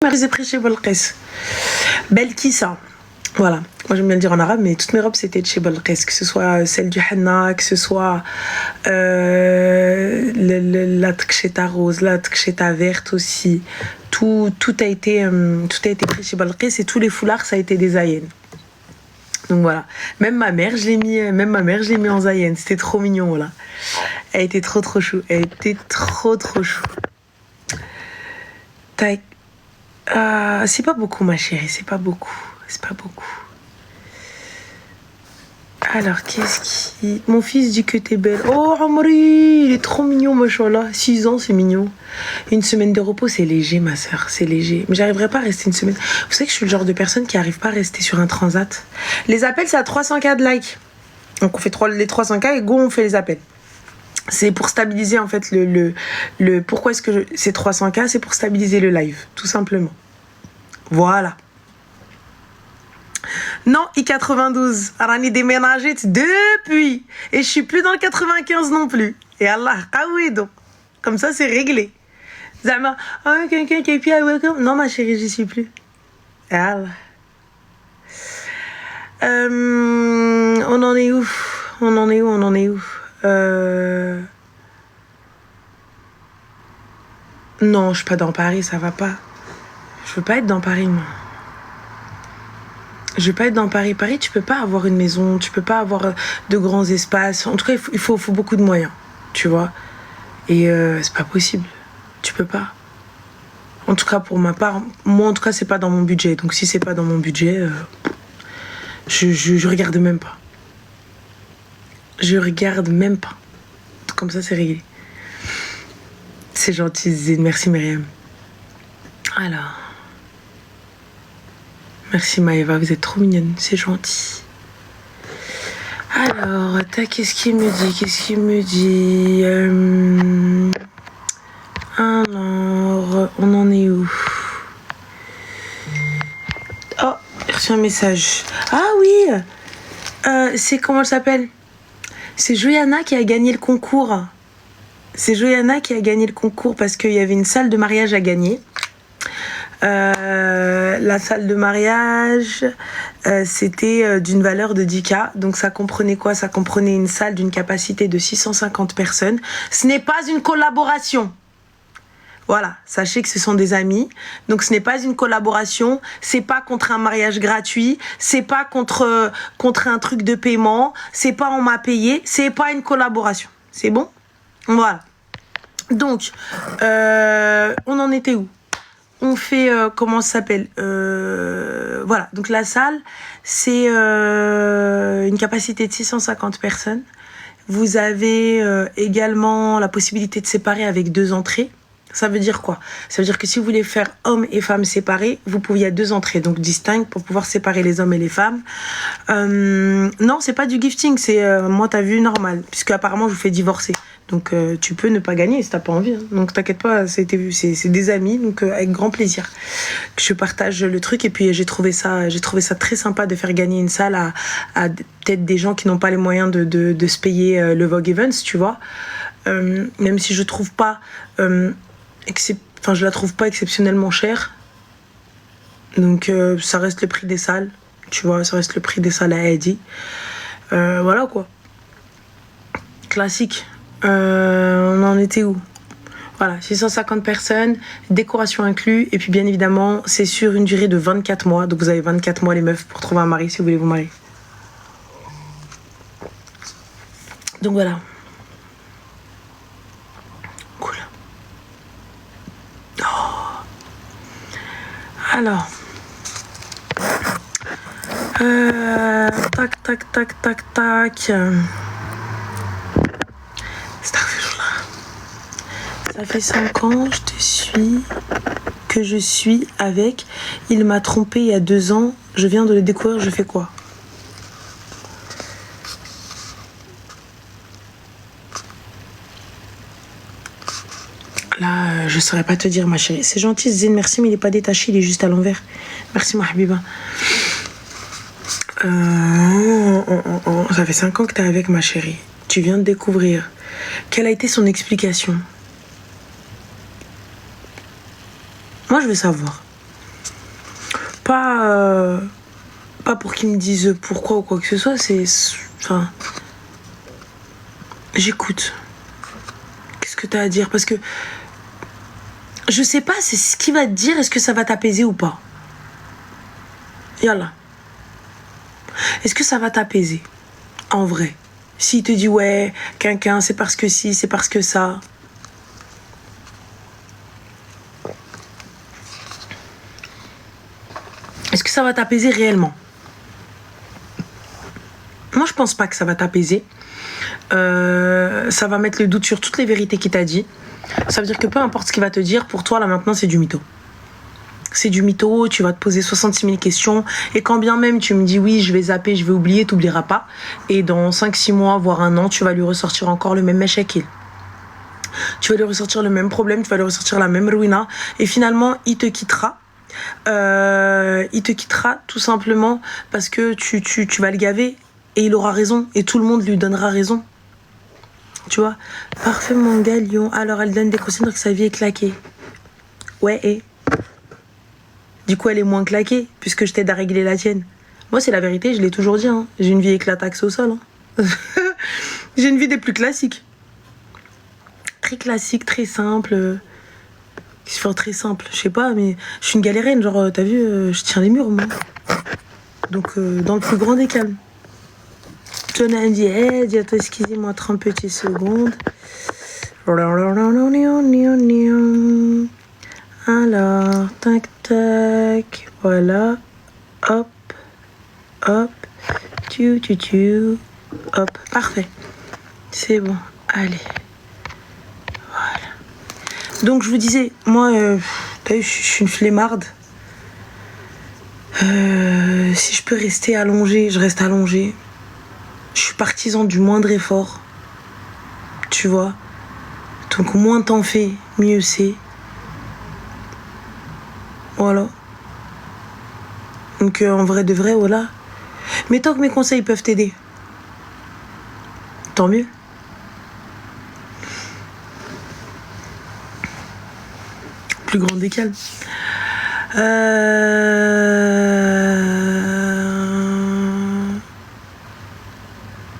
J'ai pris chez Balqis. Belkissa. Voilà, moi j'aime bien le dire en arabe, mais toutes mes robes c'était de chez Balqis, que ce soit celle du henna, que ce soit la tcheta rose, la tcheta verte aussi. Tout a été pris chez Balqis et tous les foulards ça a été des Zayen. Donc voilà, même ma mère je l'ai mis en Zayen, c'était trop mignon voilà. Elle était trop chou, elle était trop chou. Tac. C'est pas beaucoup ma chérie, c'est pas beaucoup. Alors, qu'est-ce qui... Mon fils dit que t'es belle. Oh, Amri, il est trop mignon, machallah. 6 ans, c'est mignon. Une semaine de repos, c'est léger, ma soeur, c'est léger. Mais j'arriverai pas à rester une semaine. Vous savez que je suis le genre de personne qui arrive pas à rester sur un transat. Les appels, c'est à 300K de likes. Donc, on fait les 300K et go, on fait les appels. C'est pour stabiliser, en fait, pourquoi est-ce que c'est 300K? C'est pour stabiliser le live, tout simplement. Voilà. Non, I92, Rani déménagé depuis. Et je suis plus dans le 95 non plus. Et Allah, donc. Comme ça, c'est réglé. Zama, quelqu'un qui est plus à welcome. Non, ma chérie, j'y suis plus. Et Allah. On en est où? Non, je suis pas dans Paris, ça va pas. Je veux pas être dans Paris, moi. Je veux pas être dans Paris. Paris, tu peux pas avoir une maison, tu peux pas avoir de grands espaces. En tout cas, il faut beaucoup de moyens, tu vois. Et c'est pas possible. Tu peux pas. En tout cas, pour ma part, moi, en tout cas, c'est pas dans mon budget. Donc, si c'est pas dans mon budget, je regarde même pas. Je regarde même pas. Comme ça, c'est réglé. C'est gentil, Zine. Merci, Myriam. Alors... Merci Maëva, vous êtes trop mignonne, c'est gentil. Alors, qu'est-ce qu'il me dit Alors, on en est où? Oh, j'ai reçu un message. Ah oui, c'est comment elle s'appelle? C'est Joyana qui a gagné le concours. Parce qu'il y avait une salle de mariage à gagner. La salle de mariage, c'était d'une valeur de 10K. Donc ça comprenait quoi? Ça comprenait une salle d'une capacité de 650 personnes. Ce n'est pas une collaboration. Voilà, sachez que ce sont des amis. Donc ce n'est pas une collaboration. C'est pas contre un mariage gratuit. C'est pas contre un truc de paiement. C'est pas on m'a payé. C'est pas une collaboration. C'est bon? Voilà. Donc, on en était où? On fait, comment ça s'appelle? Voilà, donc la salle, c'est une capacité de 650 personnes. Vous avez également la possibilité de séparer avec 2 entrées. Ça veut dire quoi? Ça veut dire que si vous voulez faire hommes et femmes séparés, il y a 2 entrées, donc distinctes, pour pouvoir séparer les hommes et les femmes. Non, c'est pas du gifting, c'est moi t'as vu normal, puisque apparemment je vous fais divorcer. Donc tu peux ne pas gagner si t'as pas envie. Hein. Donc t'inquiète pas, c'est des amis, donc avec grand plaisir que je partage le truc. Et puis j'ai trouvé ça très sympa de faire gagner une salle à peut-être des gens qui n'ont pas les moyens de se payer le Vogue Events, tu vois. Même si je trouve pas, je la trouve pas exceptionnellement chère. Donc ça reste le prix des salles, tu vois, ça reste le prix des salles à Eddie. Voilà quoi. Classique. On en était où? Voilà, 650 personnes, décoration inclus, et puis bien évidemment, c'est sur une durée de 24 mois. Donc vous avez 24 mois les meufs pour trouver un mari si vous voulez vous marier. Donc voilà. Cool. Oh. Alors. Tac. Ça fait 5 ans que je suis avec. Il m'a trompé il y a 2 ans. Je viens de le découvrir, je fais quoi? Là, je saurais pas te dire, ma chérie. C'est gentil, Zine, merci, mais il est pas détaché, il est juste à l'envers. Merci, ma habiba. Ça fait 5 ans que t'es avec, ma chérie. Tu viens de découvrir. Quelle a été son explication? Moi, je veux savoir. pas pour qu'ils me disent pourquoi ou quoi que ce soit, enfin, j'écoute. Qu'est-ce que t'as à dire? Parce que je sais pas, c'est ce qu'il va te dire, est-ce que ça va t'apaiser ou pas? Yallah. Est-ce que ça va t'apaiser? En vrai. S'il te dit ouais, quinquin, c'est parce que si, c'est parce que ça. Est-ce que ça va t'apaiser réellement? Moi, je pense pas que ça va t'apaiser. Ça va mettre le doute sur toutes les vérités qu'il t'a dit. Ça veut dire que peu importe ce qu'il va te dire, pour toi, là, maintenant, c'est du mytho. C'est du mytho, tu vas te poser 66 000 questions. Et quand bien même tu me dis oui, je vais zapper, je vais oublier, t'oublieras pas. Et dans 5-6 mois, voire un an, tu vas lui ressortir encore le même meshakil. Tu vas lui ressortir le même problème, tu vas lui ressortir la même ruina. Et finalement, il te quittera. Il te quittera tout simplement parce que tu vas le gaver. Et il aura raison. Et tout le monde lui donnera raison. Tu vois? Parfait, mon gars, Lyon. Alors, elle donne des consignes que sa vie est claquée. Ouais, et... Du coup, elle est moins claquée, puisque je t'aide à régler la tienne. Moi, c'est la vérité, je l'ai toujours dit. Hein. J'ai une vie éclataxe au sol. Hein. J'ai une vie des plus classiques. Très classique, très simple. Enfin, très simple, je sais pas, mais je suis une galérienne. Genre, t'as vu, je tiens les murs, moi. Donc, dans le plus grand des calmes. John a dit, attends, excusez-moi 30 petites secondes. Alors, tac, tac, voilà, hop, hop, hop, parfait, c'est bon, allez, voilà. Donc je vous disais, moi, t'as vu, je suis une flemmarde. Si je peux rester allongée, je reste allongée. Je suis partisan du moindre effort, tu vois. Donc moins t'en fais, mieux c'est. Voilà. Donc en vrai de vrai, voilà. Mais tant que mes conseils peuvent t'aider, tant mieux. Plus grand des calmes.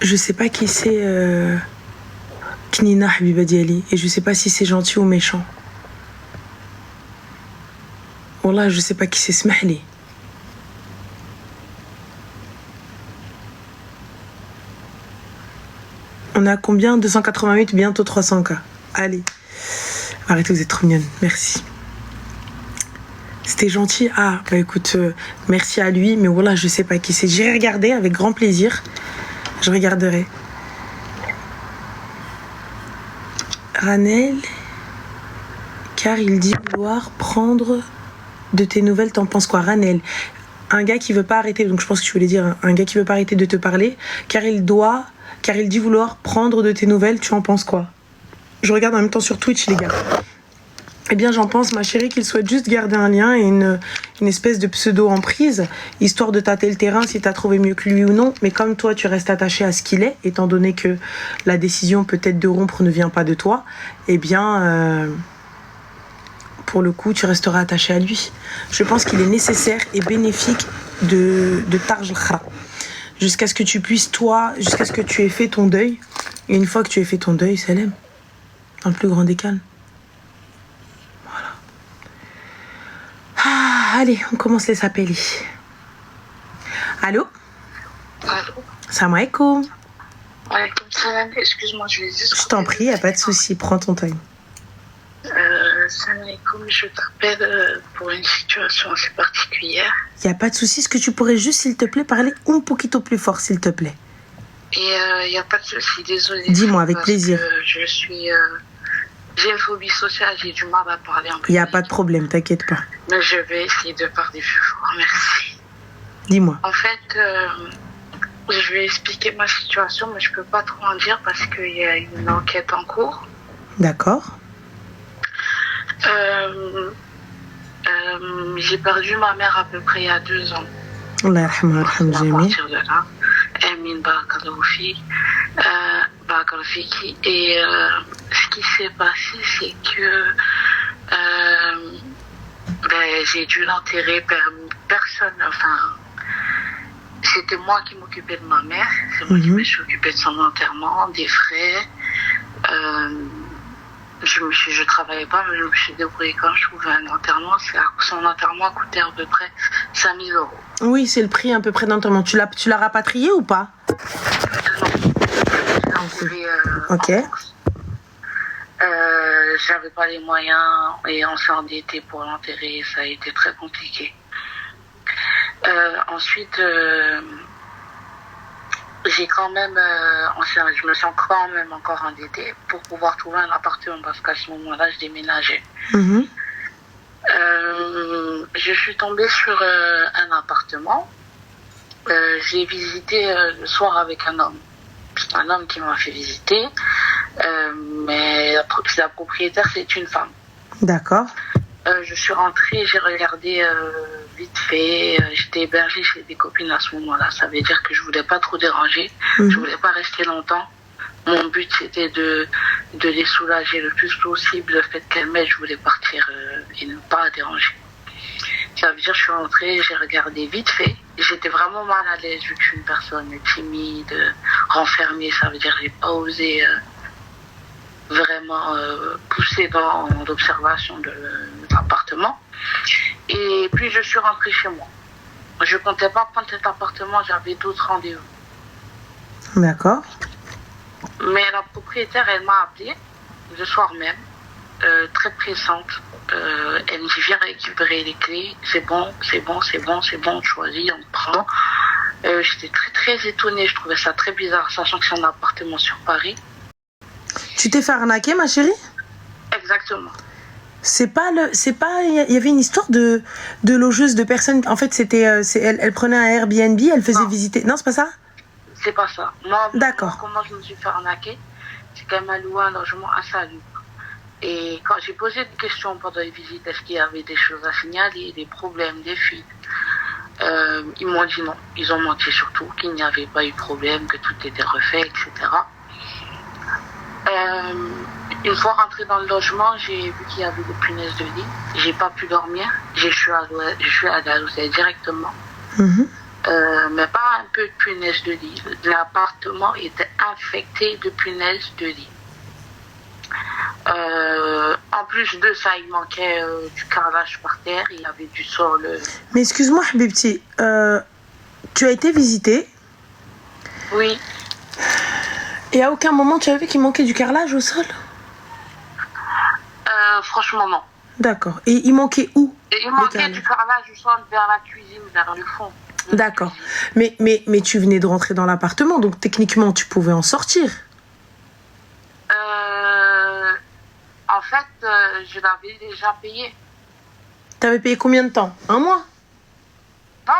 Je sais pas qui c'est Knina Habiba Diali. Et je sais pas si c'est gentil ou méchant. Wallah, je sais pas qui c'est, smahli. On a combien? 288, bientôt 300K. Allez. Arrêtez, vous êtes trop mignonne. Merci. C'était gentil. Ah, bah écoute, merci à lui. Mais voilà, je sais pas qui c'est. J'irai regarder avec grand plaisir. Je regarderai. Ranel, car il dit vouloir prendre de tes nouvelles, t'en penses quoi? Ranel, un gars qui veut pas arrêter, donc je pense que tu voulais dire un gars qui veut pas arrêter de te parler, car il dit vouloir prendre de tes nouvelles, tu en penses quoi? Je regarde en même temps sur Twitch, les gars. Eh bien, j'en pense, ma chérie, qu'il souhaite juste garder un lien et une espèce de pseudo-emprise, histoire de tâter le terrain si t'as trouvé mieux que lui ou non. Mais comme toi, tu restes attaché à ce qu'il est, étant donné que la décision peut-être de rompre ne vient pas de toi, eh bien, pour le coup, tu resteras attaché à lui. Je pense qu'il est nécessaire et bénéfique de Tarj al-Khra. Jusqu'à ce que tu puisses, toi, jusqu'à ce que tu aies fait ton deuil. Et une fois que tu aies fait ton deuil, Salem, dans le plus grand des calmes. Ah, allez, on commence les appels. Allô? Allô? Salam alaikum. Alaikum salam. Excuse-moi, je vais juste... Je t'en prie, y a pas de souci, prends ton time. Salam alaikum, je t'appelle pour une situation assez particulière. Y a pas de souci, est-ce que tu pourrais juste, s'il te plaît, parler un poquito plus fort, s'il te plaît? Et y a pas de souci, désolée. Dis-moi, avec plaisir. Je suis... j'ai une phobie sociale, j'ai du mal à parler un peu. Y a pas de problème, t'inquiète pas. Mais je vais essayer de parler plus fort, merci. Dis-moi. En fait, je vais expliquer ma situation, mais je peux pas trop en dire parce qu'il y a une enquête en cours. D'accord. J'ai perdu ma mère à peu près il y a 2 ans. Allah yarhamha, yarham À jami'. partir de là, Amin barakallahu fik, barakallahu fiki. Et ce qui s'est passé, c'est que j'ai dû l'enterrer personne, enfin, c'était moi qui m'occupais de ma mère, c'est moi qui me suis occupée de son enterrement, des frais. Je travaillais pas, mais je me suis débrouillée quand je trouvais un enterrement. Son enterrement coûtait à peu près 5 000 euros. Oui, c'est le prix à peu près d'enterrement. Tu l'as rapatrié ou pas? Non, ok. J'avais pas les moyens et on s'est endetté pour l'enterrer. Ça a été très compliqué. Ensuite, j'ai quand même, je me sens quand même encore endettée pour pouvoir trouver un appartement parce qu'à ce moment-là, je déménageais. Je suis tombée sur un appartement. J'ai visité le soir avec un homme. C'est un homme qui m'a fait visiter, mais la propriétaire, c'est une femme. D'accord. Je suis rentrée, j'ai regardé vite fait. J'étais hébergée chez des copines à ce moment-là. Ça veut dire que je voulais pas trop déranger. Je voulais pas rester longtemps. Mon but, c'était de les soulager le plus possible. Le fait qu'elles m'aident, je voulais partir et ne pas déranger. Ça veut dire que je suis rentrée, j'ai regardé vite fait. J'étais vraiment mal à l'aise vu que je suis une personne timide, renfermée. Ça veut dire que j'ai pas osé vraiment pousser dans l'observation de l'appartement. Et puis je suis rentrée chez moi. Je comptais pas prendre cet appartement, j'avais d'autres rendez-vous. D'accord. Mais la propriétaire, elle m'a appelée le soir même, très pressante. Elle me dit viens récupérer les clés, c'est bon, on choisit, on prend. J'étais très très étonnée, je trouvais ça très bizarre, sachant que c'est un appartement sur Paris. Tu t'es fait arnaquer, ma chérie? Exactement. Il y avait une histoire de logeuse, de personnes. En fait, elle prenait un Airbnb, elle faisait visiter. Non, c'est pas ça? C'est pas ça. Moi, d'accord. Comment je me suis fait arnaquer, c'est qu'elle m'a loué un logement insalubre. Et quand j'ai posé des questions pendant les visites, est-ce qu'il y avait des choses à signaler, des problèmes, des fuites, ils m'ont dit non. Ils ont menti surtout, qu'il n'y avait pas eu de problème, que tout était refait, etc. Une fois rentrée dans le logement, j'ai vu qu'il y avait des punaises de lit. J'ai pas pu dormir. Je suis allée à l'hôtel directement. Mais pas un peu de punaises de lit. L'appartement était infecté de punaises de lit. En plus de ça, il manquait du carrelage par terre. Il y avait du sol. Mais excuse-moi, Habibti, tu as été visitée? Oui. Et à aucun moment tu as vu qu'il manquait du carrelage au sol? Franchement, non. D'accord. Et il manquait où? Il manquait du carrelage au sol vers la cuisine, vers le fond. D'accord. Mais tu venais de rentrer dans l'appartement, donc techniquement tu pouvais en sortir. En fait, je l'avais déjà payé. T'avais payé combien de temps? Un mois? Non.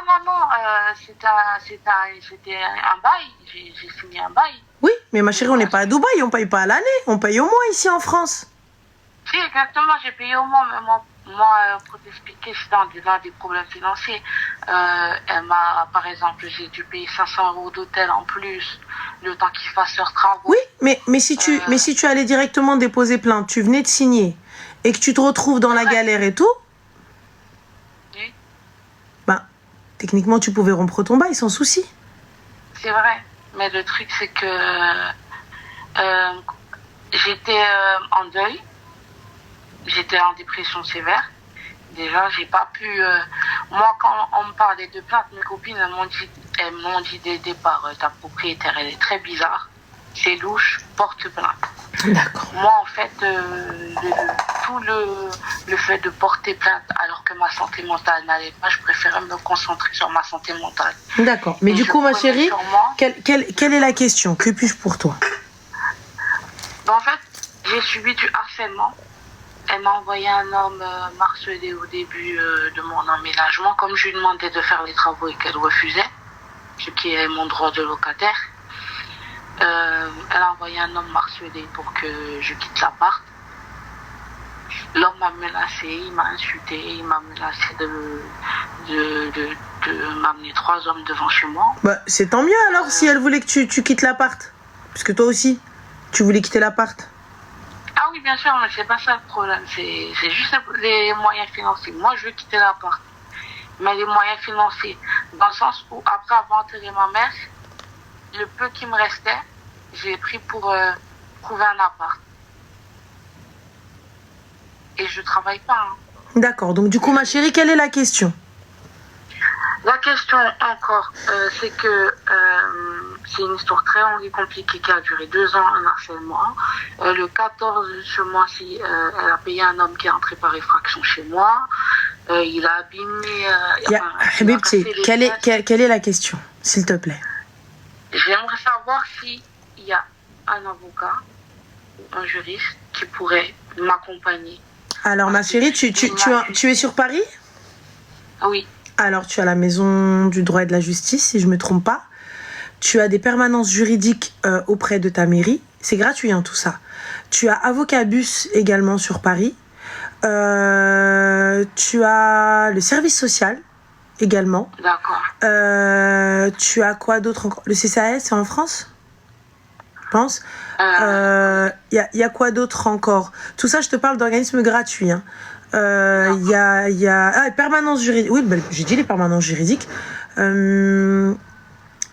C'était un bail. J'ai signé un bail. Oui, mais ma chérie, on n'est pas à Dubaï, on paye pas à l'année, on paye au mois ici en France. Si, exactement, j'ai payé au mois, mais moi pour t'expliquer, c'est dans des problèmes financiers. Elle m'a, par exemple, j'ai dû payer 500 € d'hôtel en plus, le temps qu'ils fassent leurs travaux. Oui, mais si tu allais directement déposer plainte, tu venais de signer, et que tu te retrouves dans la galère et tout, oui. Ben, techniquement, tu pouvais rompre ton bail sans souci. C'est vrai, mais le truc, c'est que j'étais en deuil. J'étais en dépression sévère. Déjà, j'ai pas pu... Moi, quand on me parlait de plainte, mes copines, elles m'ont dit dès le départ, ta propriétaire, elle est très bizarre. C'est louche, porte plainte. D'accord. Moi, en fait, le fait de porter plainte alors que ma santé mentale n'allait pas, je préférais me concentrer sur ma santé mentale. D'accord. Mais du coup, ma chérie, quelle est la question? Que puis-je pour toi? En fait, j'ai subi du harcèlement. Elle m'a envoyé un homme m'harceler au début de mon emménagement. Comme je lui demandais de faire les travaux et qu'elle refusait, ce qui est mon droit de locataire, elle a envoyé un homme m'harceler pour que je quitte l'appart. L'homme m'a menacé, il m'a insulté, il m'a menacé de m'amener 3 hommes devant chez moi. Bah, c'est tant mieux alors si elle voulait que tu quittes l'appart. Puisque toi aussi, tu voulais quitter l'appart. Ah oui, bien sûr, mais c'est pas ça le problème. C'est juste les moyens financiers. Moi, je veux quitter l'appart. mais les moyens financiers. Dans le sens où, après avoir enterré ma mère, le peu qui me restait, j'ai pris pour trouver un appart. Et je travaille pas. Hein. D'accord. Donc, du coup, ma chérie, quelle est la question? La question encore, c'est que c'est une histoire très longue et compliquée qui a duré 2 ans, un harcèlement. Le 14 de ce mois-ci, elle a payé un homme qui est entré par effraction chez moi. Il a abîmé... Habibti, quelle est la question, s'il te plaît? J'aimerais savoir s'il y a un avocat ou un juriste qui pourrait m'accompagner. Alors, ma chérie, tu es sur Paris? Oui. Alors, tu as la maison du droit et de la justice, si je ne me trompe pas. Tu as des permanences juridiques auprès de ta mairie. C'est gratuit, hein, tout ça. Tu as Avocabus également sur Paris. Tu as le service social également. D'accord. Tu as quoi d'autre encore? Le CCAS, c'est en France, je pense. Y a quoi d'autre encore? Tout ça, je te parle d'organismes gratuits. Hein. Y a permanence juridique. Oui, ben, j'ai dit les permanences juridiques.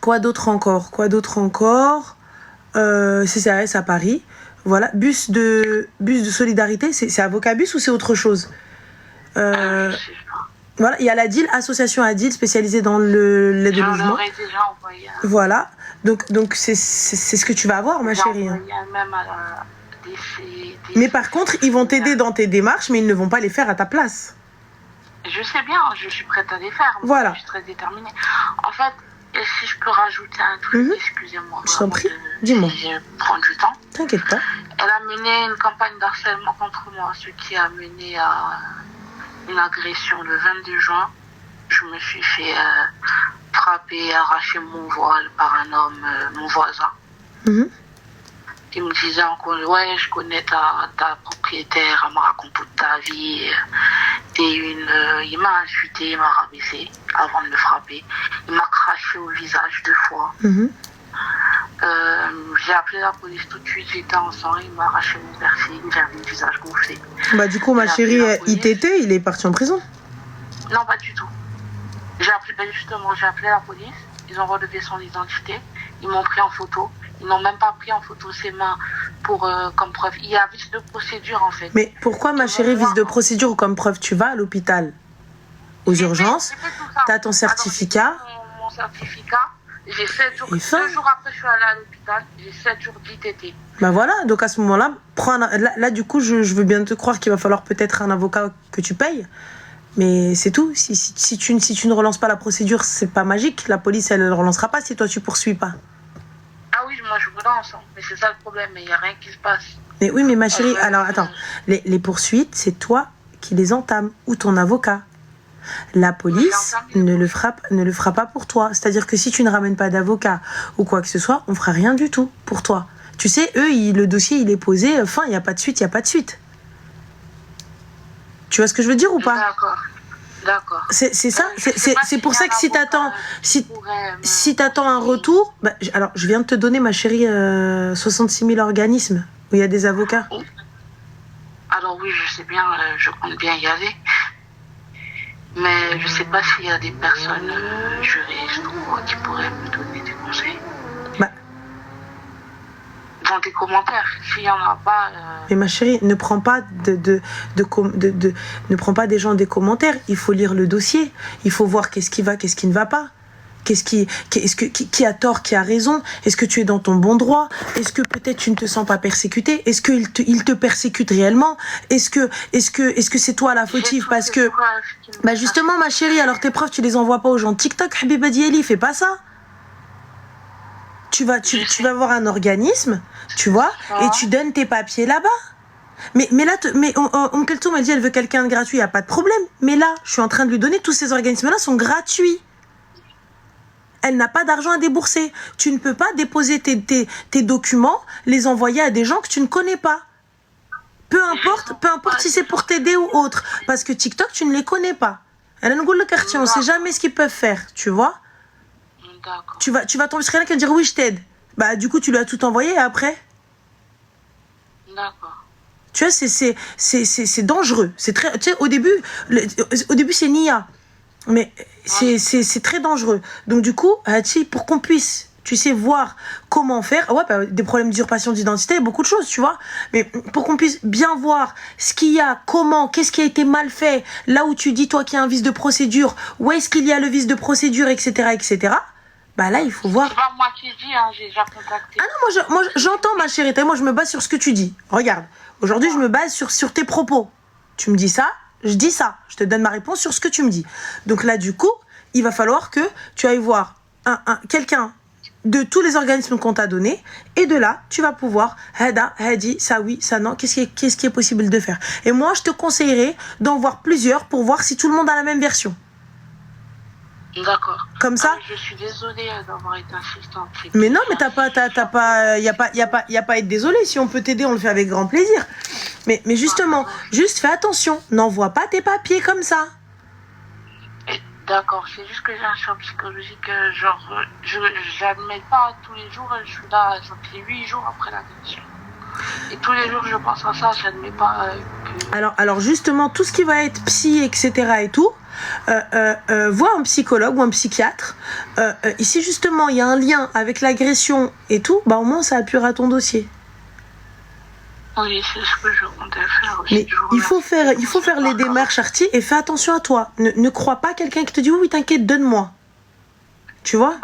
Quoi d'autre encore? CCAS à Paris. Voilà. Bus de solidarité, c'est Avocabus ou c'est autre chose? Voilà. Il y a l'ADIL, association ADIL spécialisée dans l'aide au logement. Déjà envoyé. Voilà. Donc c'est ce que tu vas avoir, ma chérie. Hein. Même à Mais par contre, ils vont t'aider dans tes démarches, mais ils ne vont pas les faire à ta place. Je sais bien, je suis prête à les faire. Voilà. Je suis très déterminée. En fait, si je peux rajouter un truc, excusez-moi. Je t'en prie, dis-moi. Si je prends du temps. T'inquiète pas. Elle a mené une campagne d'harcèlement contre moi, ce qui a mené à une agression le 22 juin. Je me suis fait frapper, arracher mon voile par un homme, mon voisin. Il me disait encore, ouais, je connais ta propriétaire, elle me raconte toute ta vie. Il m'a insulté, il m'a rabaissé avant de me frapper. Il m'a craché au visage 2 fois. J'ai appelé la police tout de suite, j'étais en sang, il m'a arraché mon piercing, j'avais le visage gonflé. Bah du coup, ma chérie, ITT, il est parti en prison? Non, pas du tout. J'ai appelé la police, ils ont relevé son identité, ils m'ont pris en photo. Ils n'ont même pas pris en photo ses mains comme preuve. Il y a vice de procédure, en fait. Mais pourquoi, ma chérie, vice de procédure ou comme preuve? Tu vas à l'hôpital, aux urgences, tu as ton certificat. Mon certificat, j'ai 7 jours. 2 jours après, je suis allée à l'hôpital, j'ai 7 jours d'ITT. Ben voilà, donc à ce moment-là, là, du coup, je veux bien te croire qu'il va falloir peut-être un avocat que tu payes. Mais c'est tout. Si tu ne relances pas la procédure, c'est pas magique. La police, elle ne relancera pas si toi, tu poursuis pas. Ah oui, moi je vous lance, mais c'est ça le problème, mais il n'y a rien qui se passe. Mais oui, mais ma chérie, alors attends, les poursuites, c'est toi qui les entames, ou ton avocat. La police ne le fera pas pour toi. C'est-à-dire que si tu ne ramènes pas d'avocat ou quoi que ce soit, on fera rien du tout pour toi. Tu sais, eux, le dossier, il est posé, fin, il n'y a pas de suite, il n'y a pas de suite. Tu vois ce que je veux dire ou pas? D'accord. C'est ça, c'est pour ça que si t'attends un retour, bah, alors je viens de te donner, ma chérie, 66 000 organismes où il y a des avocats. Alors oui, je sais bien, je compte bien y aller, mais je sais pas s'il y a des personnes juristes ou quoi qui pourraient me donner des conseils. Bah. Dans des commentaires, s'il y en a pas. Mais ma chérie, ne prends pas ne prends pas des gens des commentaires. Il faut lire le dossier. Il faut voir qu'est-ce qui va, qu'est-ce qui ne va pas. Qui a tort, qui a raison? Est-ce que tu es dans ton bon droit? Est-ce que peut-être tu ne te sens pas persécuté? Est-ce qu'il te persécute réellement? Est-ce que c'est toi la fautive? Parce que, bah justement, ma chérie, alors tes preuves, tu les envoies pas aux gens de TikTok. Habiba Dieli, fais pas ça. Tu vas voir un organisme, tu vois, et tu donnes tes papiers là-bas. Mais là, Keltoum, elle dit elle veut quelqu'un de gratuit, il n'y a pas de problème. Mais là, je suis en train de lui donner, tous ces organismes-là sont gratuits. Elle n'a pas d'argent à débourser. Tu ne peux pas déposer tes documents, les envoyer à des gens que tu ne connais pas. Peu importe si c'est pour t'aider ou autre. Parce que TikTok, tu ne les connais pas. Elle a une goule de quartier, on ne sait jamais ce qu'ils peuvent faire, tu vois. Tu vas tomber sur quelqu'un qui va dire oui, je t'aide. Bah, du coup, tu lui as tout envoyé et après. D'accord. Tu vois, c'est dangereux. C'est très. Tu sais, au début, c'est Nia. Mais c'est très dangereux. Donc du coup, Hati, pour qu'on puisse, tu sais, voir comment faire, ouais, bah, des problèmes d'usurpation d'identité, beaucoup de choses, tu vois. Mais pour qu'on puisse bien voir ce qu'il y a, comment, qu'est-ce qui a été mal fait, là où tu dis, toi, qu'il y a un vice de procédure, où est-ce qu'il y a le vice de procédure, etc., bah là, il faut voir. C'est pas moi qui dis, hein, j'ai déjà contacté. Ah non, moi j'entends, ma chérie, moi je me base sur ce que tu dis. Regarde, aujourd'hui, je me base sur tes propos. Tu me dis ça, je dis ça. Je te donne ma réponse sur ce que tu me dis. Donc là, du coup, il va falloir que tu ailles voir quelqu'un de tous les organismes qu'on t'a donné, et de là, tu vas pouvoir, Hada, Hadi, ça oui, ça non, qu'est-ce qui est possible de faire. Et moi, je te conseillerais d'en voir plusieurs pour voir si tout le monde a la même version. D'accord. Comme ça. Je suis désolée d'avoir été insistante. Mais non, mais y a pas à être désolé. Si on peut t'aider, on le fait avec grand plaisir. Mais justement, juste fais attention. N'envoie pas tes papiers comme ça. D'accord, c'est juste que j'ai un choc psychologique, genre, je n'admets pas tous les jours, je suis là, ça fait 8 jours après l'agression. Et tous les jours, je pense à ça, j'admets pas que... Alors justement, tout ce qui va être psy, etc. et tout, vois un psychologue ou un psychiatre. Et si justement, il y a un lien avec l'agression et tout, bah au moins, ça appuiera ton dossier. Oui, c'est ce que je comptais faire aussi. Mais il faut faire les démarches, Arti, et fais attention à toi. Ne crois pas quelqu'un qui te dit oui, t'inquiète, donne-moi. Tu vois?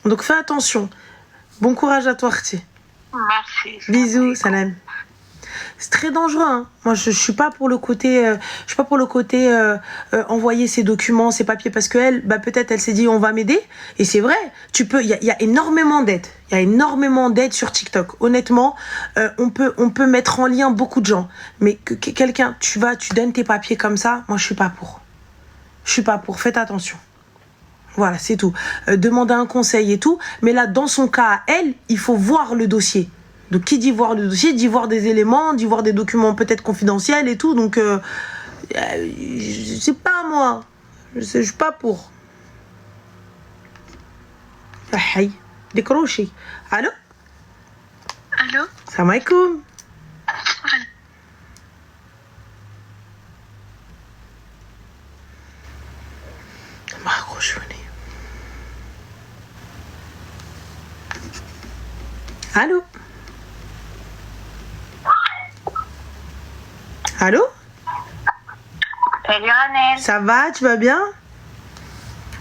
Donc fais attention. Bon courage à toi, Arti. Merci. Bisous, salam. C'est très dangereux, hein. Moi, je suis pas pour le côté, envoyer ces documents, ces papiers, parce que elle, bah peut-être, elle s'est dit on va m'aider. Et c'est vrai. Il y a énormément d'aide. Il y a énormément d'aide sur TikTok. Honnêtement, on peut mettre en lien beaucoup de gens. Mais que quelqu'un, tu donnes tes papiers comme ça, moi, je suis pas pour. Faites attention. Voilà, c'est tout. Demandez un conseil et tout. Mais là, dans son cas, elle, il faut voir le dossier. Donc, qui dit voir le dossier, dit voir des éléments, dit voir des documents peut-être confidentiels et tout. Donc, je sais pas, moi. Je suis pas pour. Hey, décroché. Allô? Allô? Salam alaikum. Allô? Allô? Salut Ranel. Ça va, tu vas bien?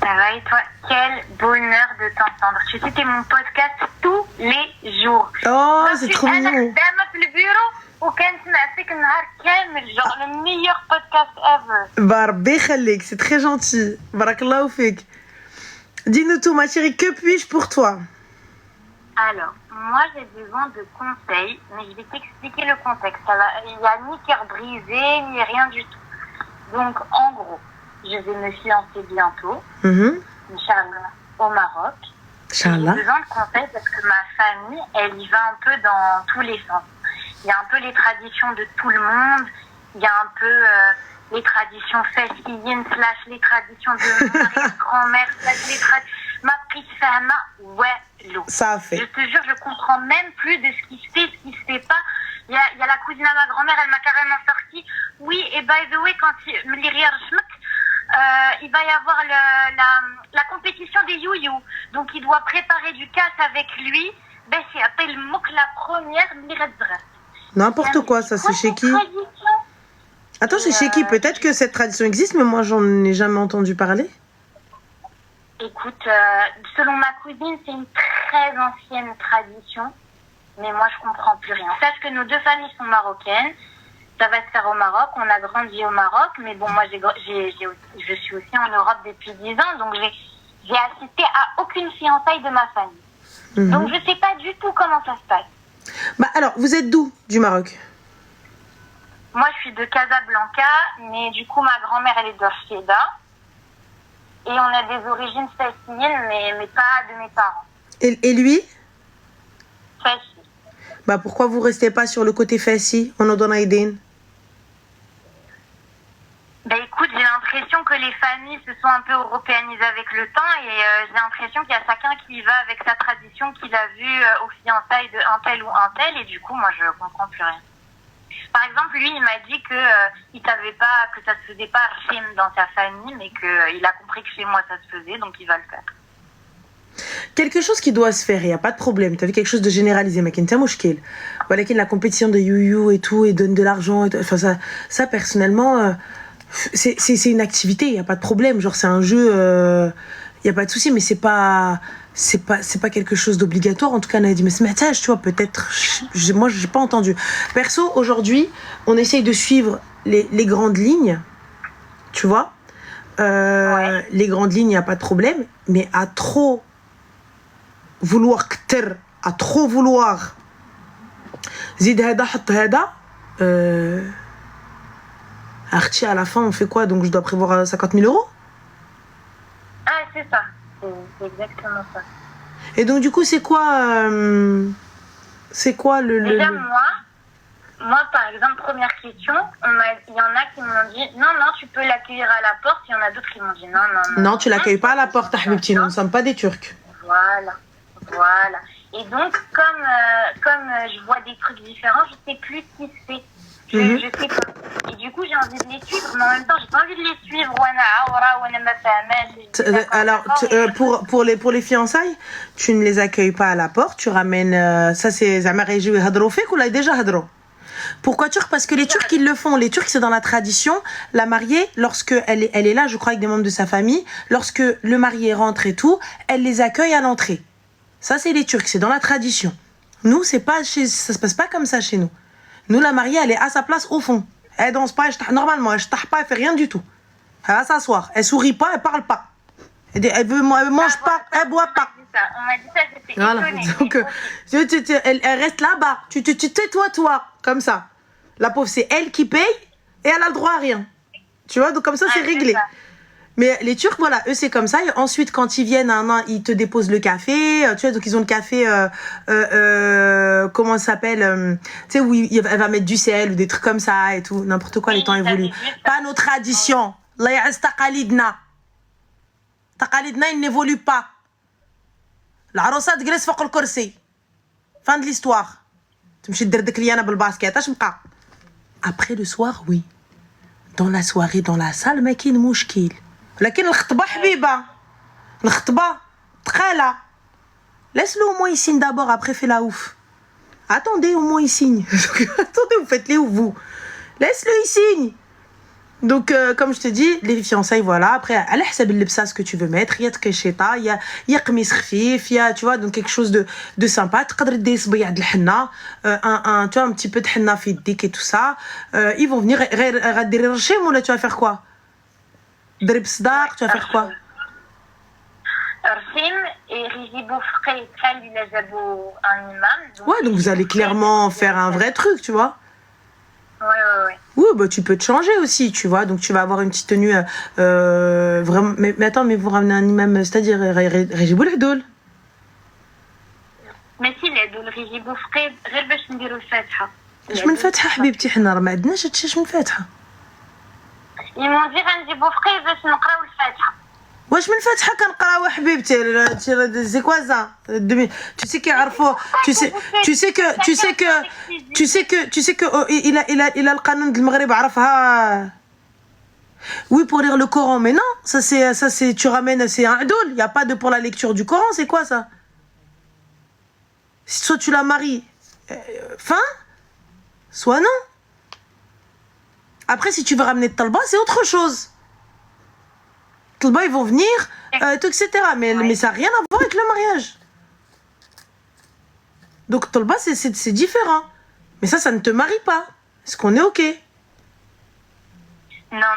Ça va et toi? Quel bonheur de t'entendre. Tu sais, t'es mon podcast tous les jours. Oh, c'est trop mignon. Genre le meilleur podcast ever. Barbi khalik, c'est très gentil. Barakallahu fik. Dis-nous tout, ma chérie, que puis-je pour toi? Alors, moi j'ai besoin de conseils, mais je vais t'expliquer le contexte. Il n'y a ni cœur brisé, ni rien du tout. Donc, en gros, je vais me fiancer bientôt, Inch'Allah, au Maroc. Inch'Allah. J'ai besoin de conseils parce que ma famille, elle y va un peu dans tous les sens. Il y a un peu les traditions de tout le monde, il y a un peu les traditions fessiyines / les traditions de mon arrière-grand-mère / les traditions... Ma petite femme, ouais, l'eau. Ça a fait. Je te jure, je comprends même plus de ce qui se fait, ce qui se fait pas. Il y a la cousine à ma grand-mère, elle m'a carrément sorti. Oui, et by the way, quand il va y avoir la compétition des you-you. Donc, il doit préparer du casse avec lui. Ben, c'est appelé le mouk la première. N'importe quoi, ça, c'est chez qui? Attends, c'est chez qui? Peut-être que cette tradition existe, mais moi, j'en ai jamais entendu parler. Écoute, selon ma cousine, c'est une très ancienne tradition, mais moi, je comprends plus rien. Sache que nos deux familles sont marocaines, ça va se faire au Maroc, on a grandi au Maroc, mais bon, moi, je suis aussi en Europe depuis 10 ans, donc j'ai assisté à aucune fiançaille de ma famille. Donc, je sais pas du tout comment ça se passe. Bah alors, vous êtes d'où, du Maroc? Moi, je suis de Casablanca, mais du coup, ma grand-mère, elle est d'Orcheda. Et on a des origines fessiyines, mais pas de mes parents. Et lui? Fessi. Bah pourquoi vous restez pas sur le côté fessi? On en donne à Aiden. Bah écoute, j'ai l'impression que les familles se sont un peu européanisées avec le temps et j'ai l'impression qu'il y a chacun qui va avec sa tradition qu'il a vue aux fiançailles de un tel ou un tel et du coup, moi, je comprends plus rien. Par exemple, lui, il m'a dit que il savait pas que ça se faisait pas Arshim dans sa famille, mais que il a compris que chez moi ça se faisait, donc il va le faire. Quelque chose qui doit se faire, il n'y a pas de problème. Tu as vu quelque chose de généralisé, mais qui est mouchkil. Voilà, la compétition de you et tout, et donne de l'argent. Enfin, ça personnellement, c'est une activité, il n'y a pas de problème. Genre, c'est un jeu, il n'y a pas de souci, mais c'est pas quelque chose d'obligatoire. En tout cas, on a dit, mais ce message, tu vois, peut-être, moi, j'ai pas entendu. Perso, aujourd'hui, on essaye de suivre les grandes lignes, tu vois. Ouais. Les grandes lignes, il n'y a pas de problème, mais à trop vouloir كتر, à trop vouloir زيد هذا حط هذا, Archie, à la fin, on fait quoi? Donc, je dois prévoir 50 000 euros? Ah, c'est ça. C'est exactement ça. Et donc, du coup, c'est quoi le... Déjà, moi, par exemple, première question, il y en a qui m'ont dit non, tu peux l'accueillir à la porte. Il y en a d'autres qui m'ont dit non. Non, tu l'accueilles pas à la porte, Ahbibti, nous ne sommes pas des Turcs. Voilà. Et donc, comme je vois des trucs différents, je sais plus qui c'est. Je sais pas. Et du coup, j'ai envie de les suivre, mais en même temps, j'ai pas envie de les suivre. Alors, pour les fiançailles, tu ne les accueilles pas à la porte, tu ramènes... ça, c'est Zama Réjou et Hadrofek ou là déjà Hadro? Pourquoi Turcs? Parce que les Turcs, ils le font. Les Turcs, c'est dans la tradition. La mariée, lorsque elle est là, je crois, avec des membres de sa famille, lorsque le marié rentre et tout, elle les accueille à l'entrée. Ça, c'est les Turcs, c'est dans la tradition. Nous, ça se passe pas comme ça chez nous. Nous, la mariée, elle est à sa place au fond. Elle danse pas, normalement, elle ne tape pas, elle fait rien du tout. Elle va s'asseoir, elle sourit pas, elle parle pas. Elle mange pas, elle boit pas. On m'a dit ça, j'étais Voilà. étonnée. Donc, elle reste là-bas. Tu tais-toi, toi, comme ça. La pauvre, c'est elle qui paye et elle a le droit à rien. Tu vois, donc comme ça, c'est réglé. Ça. Mais les Turcs, voilà, eux, c'est comme ça. Et ensuite, quand ils viennent, ils te déposent le café. Tu vois, donc ils ont le café, comment ça s'appelle, tu sais, où elle va mettre du sel ou des trucs comme ça et tout. N'importe quoi, les temps évoluent. Pas nos traditions. La ya'az taqalidna. Taqalidna, ils n'évoluent pas. العروسة تجلس فوق الكرسي. Fin de l'histoire. تمشي تدردك لي أنا بالباسكيت اش بقى. Après le soir, oui. Dans la soirée, dans la salle, ما كاين مشكل. لكن الخطبة حبيبة. الخطبة تخالة. Laisse-le au moins il signe d'abord, après fais la ouf. Attendez, au moins il signe. Attendez, vous faites les ouf, vous. Laisse-le, il signe. Donc, comme je te dis, les fiançailles, voilà. Après, à l'hsab اللبسة ce que tu veux mettre. Il y a تكشيطة, il y a قميص خفيف, il y a, tu vois, donc quelque chose de sympa. تقدر دير صبيعة د الحنة, tu vois, un petit peu de henna في يديك et tout ça. Ils vont venir, غديري رشيم ولا tu vas faire quoi? ضرب صداق, tu vas faire quoi? Arsim et Rizi Boufré, il a jabou un imam. Ouais, donc vous allez clairement faire un vrai truc, tu vois. Ouais. Oui, bah tu peux te changer aussi, tu vois. Donc tu vas avoir une petite tenue vraiment. Mais attends, mais vous ramenez un imam, c'est-à-dire Régibou l'Adoul. Mais si العدول Rizi Boufré, غير باش نديرو الفاتحة. اش من فاتحة حبيبتي حنا راه ما عندناش هادشي اش من فاتحة. Ils m'ont dit غنجيبو فقيه باش نقراو الفاتحة. واش من فاتحة كنقراو حبيبتي سي كوا سا tu sais كيعرفوا tu sais que il a le قانون المغرب عرفها. Oui, pour lire le Coran, mais non, ça c'est tu ramènes, c'est un adoul, il y a pas de pour la lecture du Coran, c'est quoi ça? Soit tu la maries fin, soit non. Après, si tu veux ramener de Talba, c'est autre chose. Talba, ils vont venir, etc. Mais ça n'a rien à voir avec le mariage. Donc, Talba, c'est différent. Mais ça ne te marie pas. Est-ce qu'on est OK? Non.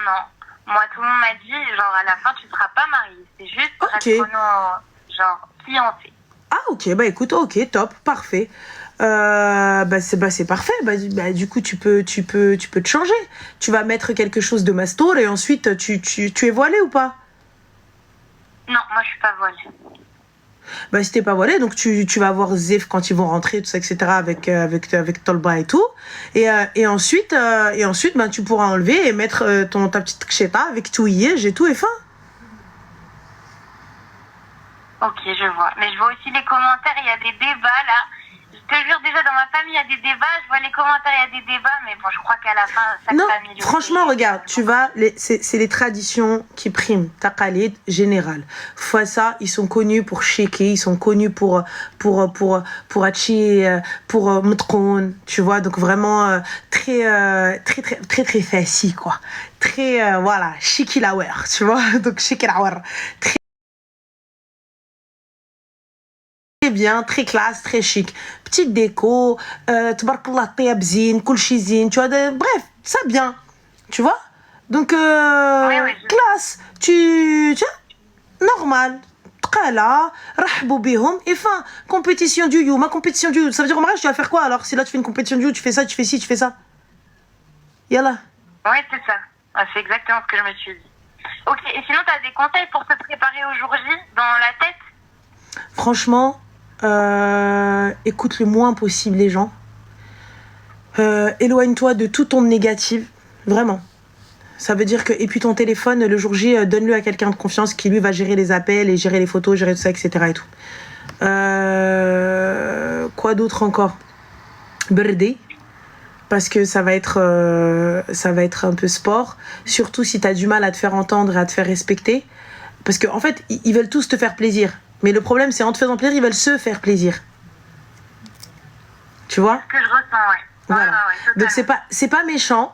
Moi, tout le monde m'a dit, genre, à la fin, tu ne seras pas mariée. C'est juste, genre, fiancée. Ah, ok, bah écoute, ok, top, parfait. C'est parfait. Du coup, tu peux te changer. Tu vas mettre quelque chose de mastour et ensuite, tu es voilée ou pas? Non, moi, je suis pas voilée. Bah, si t'es pas voilée, donc tu vas avoir Zef quand ils vont rentrer, tout ça, etc., avec Tolba et tout. Et ensuite, bah, tu pourras enlever et mettre ta petite ksheta avec touillé, j'ai tout et fin. Ok, je vois. Mais je vois aussi les commentaires, il y a des débats là. Je te jure, déjà dans ma famille, il y a des débats. Je vois les commentaires, il y a des débats. Mais bon, je crois qu'à la fin, chaque Non, famille... franchement, regarde, tu vas, c'est les traditions qui priment. Taqalid, général. Fois ça, ils sont connus pour shaker, ils sont connus pour Hachi, pour Mtkoun, tu vois, donc vraiment très fancy, quoi. Très, voilà, chikilawer, tu vois, donc chikilawer. Très bien, très classe, très chic. Petite déco, tabarakallah, tayabzine, kulchizine, tu vois, bref, ça bien, tu vois. Donc, Oui. classe, tu vois, normal. Tqala, rahbou bihom, et fin, compétition du you, ma compétition du you. Ça veut dire au mariage, tu vas faire quoi alors? Si là tu fais une compétition du you, tu fais ça, tu fais ci, tu fais ça. Yallah. Oui, c'est ça. Ah, c'est exactement ce que je me suis dit. Ok, et sinon, tu as des conseils pour te préparer au jour J dans la tête? Franchement, écoute le moins possible les gens. Éloigne-toi de tout ton négatif, vraiment. Ça veut dire que, et puis ton téléphone, le jour J, donne-le à quelqu'un de confiance qui lui va gérer les appels et gérer les photos, gérer tout ça, etc. et tout. Quoi d'autre encore? Birthday. Parce que ça va être un peu sport. Surtout si tu as du mal à te faire entendre et à te faire respecter. Parce qu'en fait, ils veulent tous te faire plaisir. Mais le problème, c'est en te faisant plaisir, ils veulent se faire plaisir. Tu vois? Ce que je ressens, ouais. Voilà. Ouais, donc c'est pas méchant.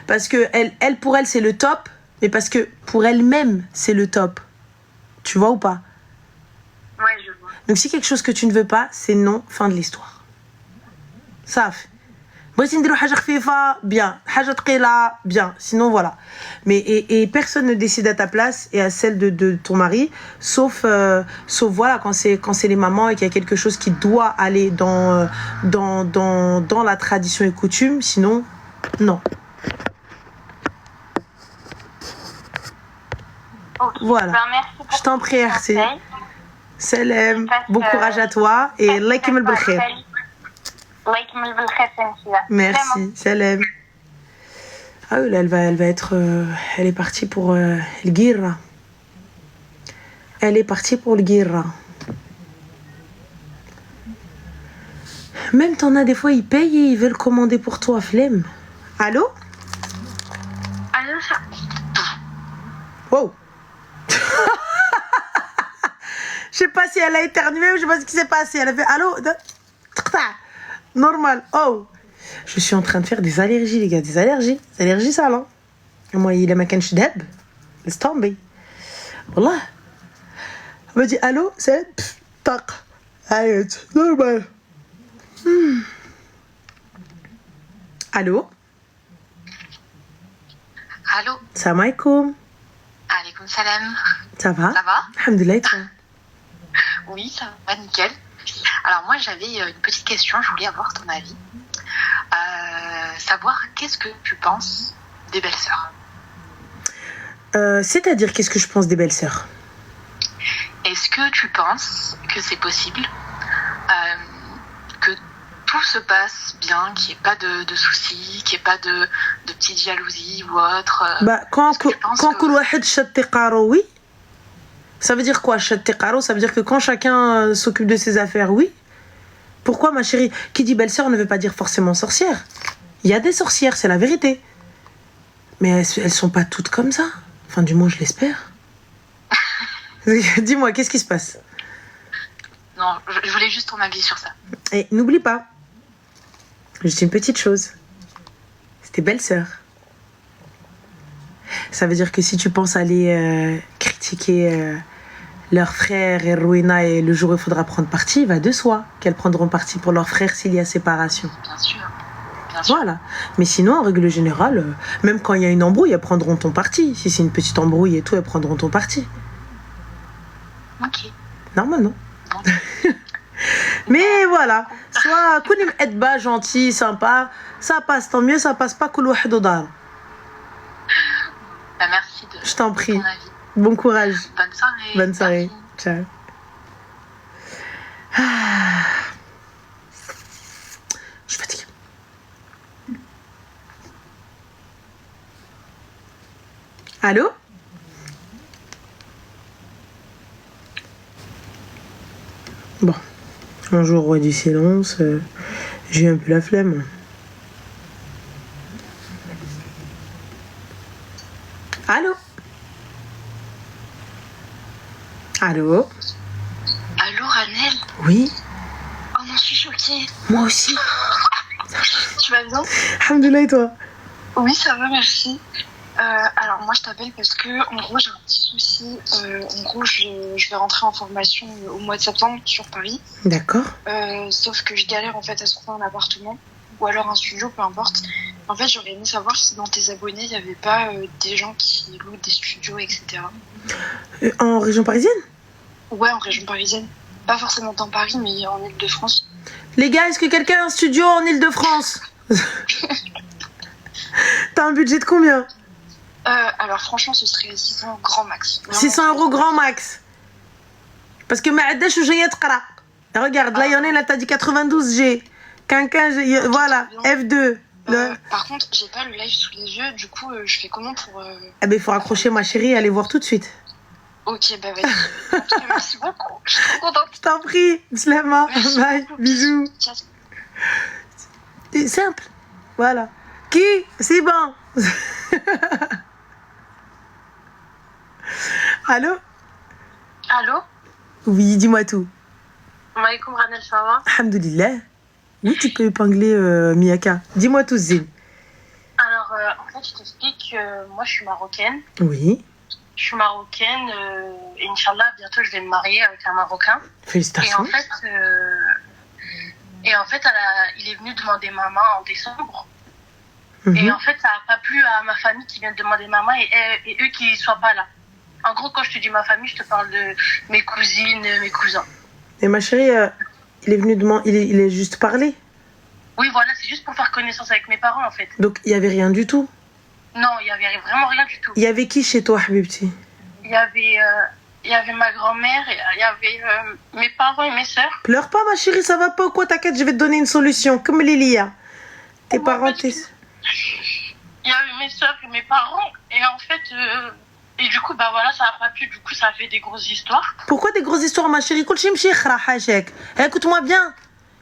Parce que elle, pour elle, c'est le top. Mais parce que pour elle-même, c'est le top. Tu vois ou pas? Ouais, je vois. Donc si quelque chose que tu ne veux pas, c'est non, fin de l'histoire. Ça fait. بغيتي نديرو حاجه خفيفه bien, حاجه ثقيله bien, sinon voilà. Mais et personne ne décide à ta place et à celle de ton mari, sauf voilà quand c'est les mamans et qu'il y a quelque chose qui doit aller dans la tradition et coutume, sinon non. Okay. Voilà. Ben, merci pour je t'en prie, merci. Salam, bon courage à toi et Allah يكمل بالخير. Merci, salam. Ah oui, là, elle va être... elle est partie pour le Guirra. Elle est partie pour le Guirra. Même t'en as des fois, ils payent et ils veulent commander pour toi, flemme. Allô? Allô, ça... Wow. Je sais pas si elle a éternué ou je sais pas ce qui s'est passé. Elle a fait allô? Normal. Oh. Je suis en train de faire des allergies, les gars. Des allergies sales. Hein. Moi, il est ma canche d'heb. Laisse tomber. Wallah. Elle me dit allô? C'est tac. Allez, normal. Allô? Allô? Salam alaikum. Alaikum salam. Ça va? Ça va? Alhamdoulilah, et toi? Oui, ça va, nickel. Alors moi, j'avais une petite question, je voulais avoir ton avis. Savoir, qu'est-ce que tu penses des belles-sœurs? C'est-à-dire, qu'est-ce que je pense des belles-sœurs? Est-ce que tu penses que c'est possible que tout se passe bien, qu'il n'y ait pas de soucis, qu'il n'y ait pas de petites jalousies ou autre? Quand كل واحد شد قارو, oui. Ça veut dire quoi, شد قارو? Ça veut dire que quand chacun s'occupe de ses affaires, oui. Pourquoi, ma chérie? Qui dit belle-sœur ne veut pas dire forcément sorcière. Il y a des sorcières, c'est la vérité. Mais elles sont pas toutes comme ça. Enfin, du moins, je l'espère. Dis-moi, qu'est-ce qui se passe? Non, je voulais juste ton avis sur ça. Et n'oublie pas, juste une petite chose. C'était belle-sœur. Ça veut dire que si tu penses aller critiquer leurs frères et Rowena, et le jour où il faudra prendre parti, il va de soi qu'elles prendront parti pour leurs frères s'il y a séparation. Bien sûr. Bien sûr. Voilà. Mais sinon, en règle générale, même quand il y a une embrouille, elles prendront ton parti. Si c'est une petite embrouille et tout, elles prendront ton parti. Ok. Normalement. Bon. Mais voilà. Soit Kounim Edba, gentil, sympa, ça passe, tant mieux, ça passe pas, Koul Wahed Odar. Merci de Je t'en prie. ton avis. Bon courage. Bonne soirée. Bonne soirée. Merci. Ciao. Ah. Je suis fatiguée. Allô? Bon, Un jour, roi du silence, j'ai eu un peu la flemme. Allô? Allô? Allô, Ranel? Oui? Oh non, je suis choquée. Moi aussi. Tu vas bien? Alhamdoulilah, et toi? Oui, ça va, merci. Alors, moi, je t'appelle parce que, en gros, j'ai un petit souci. En gros, je vais rentrer en formation au mois de septembre sur Paris. D'accord. Sauf que je galère, en fait, à se trouver un appartement ou alors un studio, peu importe. En fait, j'aurais aimé savoir si dans tes abonnés, il n'y avait pas des gens qui louent des studios, etc. En région parisienne? Ouais, en région parisienne. Pas forcément dans Paris, mais en Île-de-France. Les gars, est-ce que quelqu'un a un studio en Île-de-France? T'as un budget de combien? Alors, franchement, ce serait 600 grand max. Vraiment. 600 € grand max. Parce que ma adèche ou j'ai regarde, là, il y en a, là, t'as dit 92G. 15G, voilà, F2. Par contre, j'ai pas le live sous les yeux, du coup, je fais comment pour... Eh ben, il faut raccrocher, ma chérie, allez voir tout de suite. Ok, bah vas-y. En tout cas, merci beaucoup. Je suis trop contente. Je t'en prie, Slama, bye, bisous. Ciao. C'est simple, voilà. Qui? C'est bon. Allô? Allô? Oui, dis-moi tout. Maïkoum Ranel, ça va? Alhamdoulilah. Oui, tu peux épingler Miyaka. Dis-moi tout, Zine. Alors, en fait, je t'explique, moi, je suis marocaine. Oui. Je suis marocaine et Inch'Allah, bientôt, je vais me marier avec un Marocain. Félicitations. Et en fait, il est venu demander ma main en décembre. Mhm. Et en fait, ça n'a pas plu à ma famille qui vient de demander ma main et eux qui ne soient pas là. En gros, quand je te dis ma famille, je te parle de mes cousines, mes cousins. Et ma chérie, il est venu demander, il est juste parlé. Oui, voilà, c'est juste pour faire connaissance avec mes parents, en fait. Donc, il n'y avait rien du tout. Non, il n'y avait vraiment rien du tout. Il y avait qui chez toi, Habibti? Il y avait ma grand-mère, il y avait mes parents et mes sœurs. Pleure pas, ma chérie, ça va pas ou quoi? T'inquiète, je vais te donner une solution. Comme Lilia. Tes Ouais, parents, parce que il y avait mes sœurs et mes parents. Et en fait, et du coup, bah voilà, ça n'a pas pu. Du coup, ça a fait des grosses histoires. Pourquoi des grosses histoires, ma chérie? Écoute-moi bien.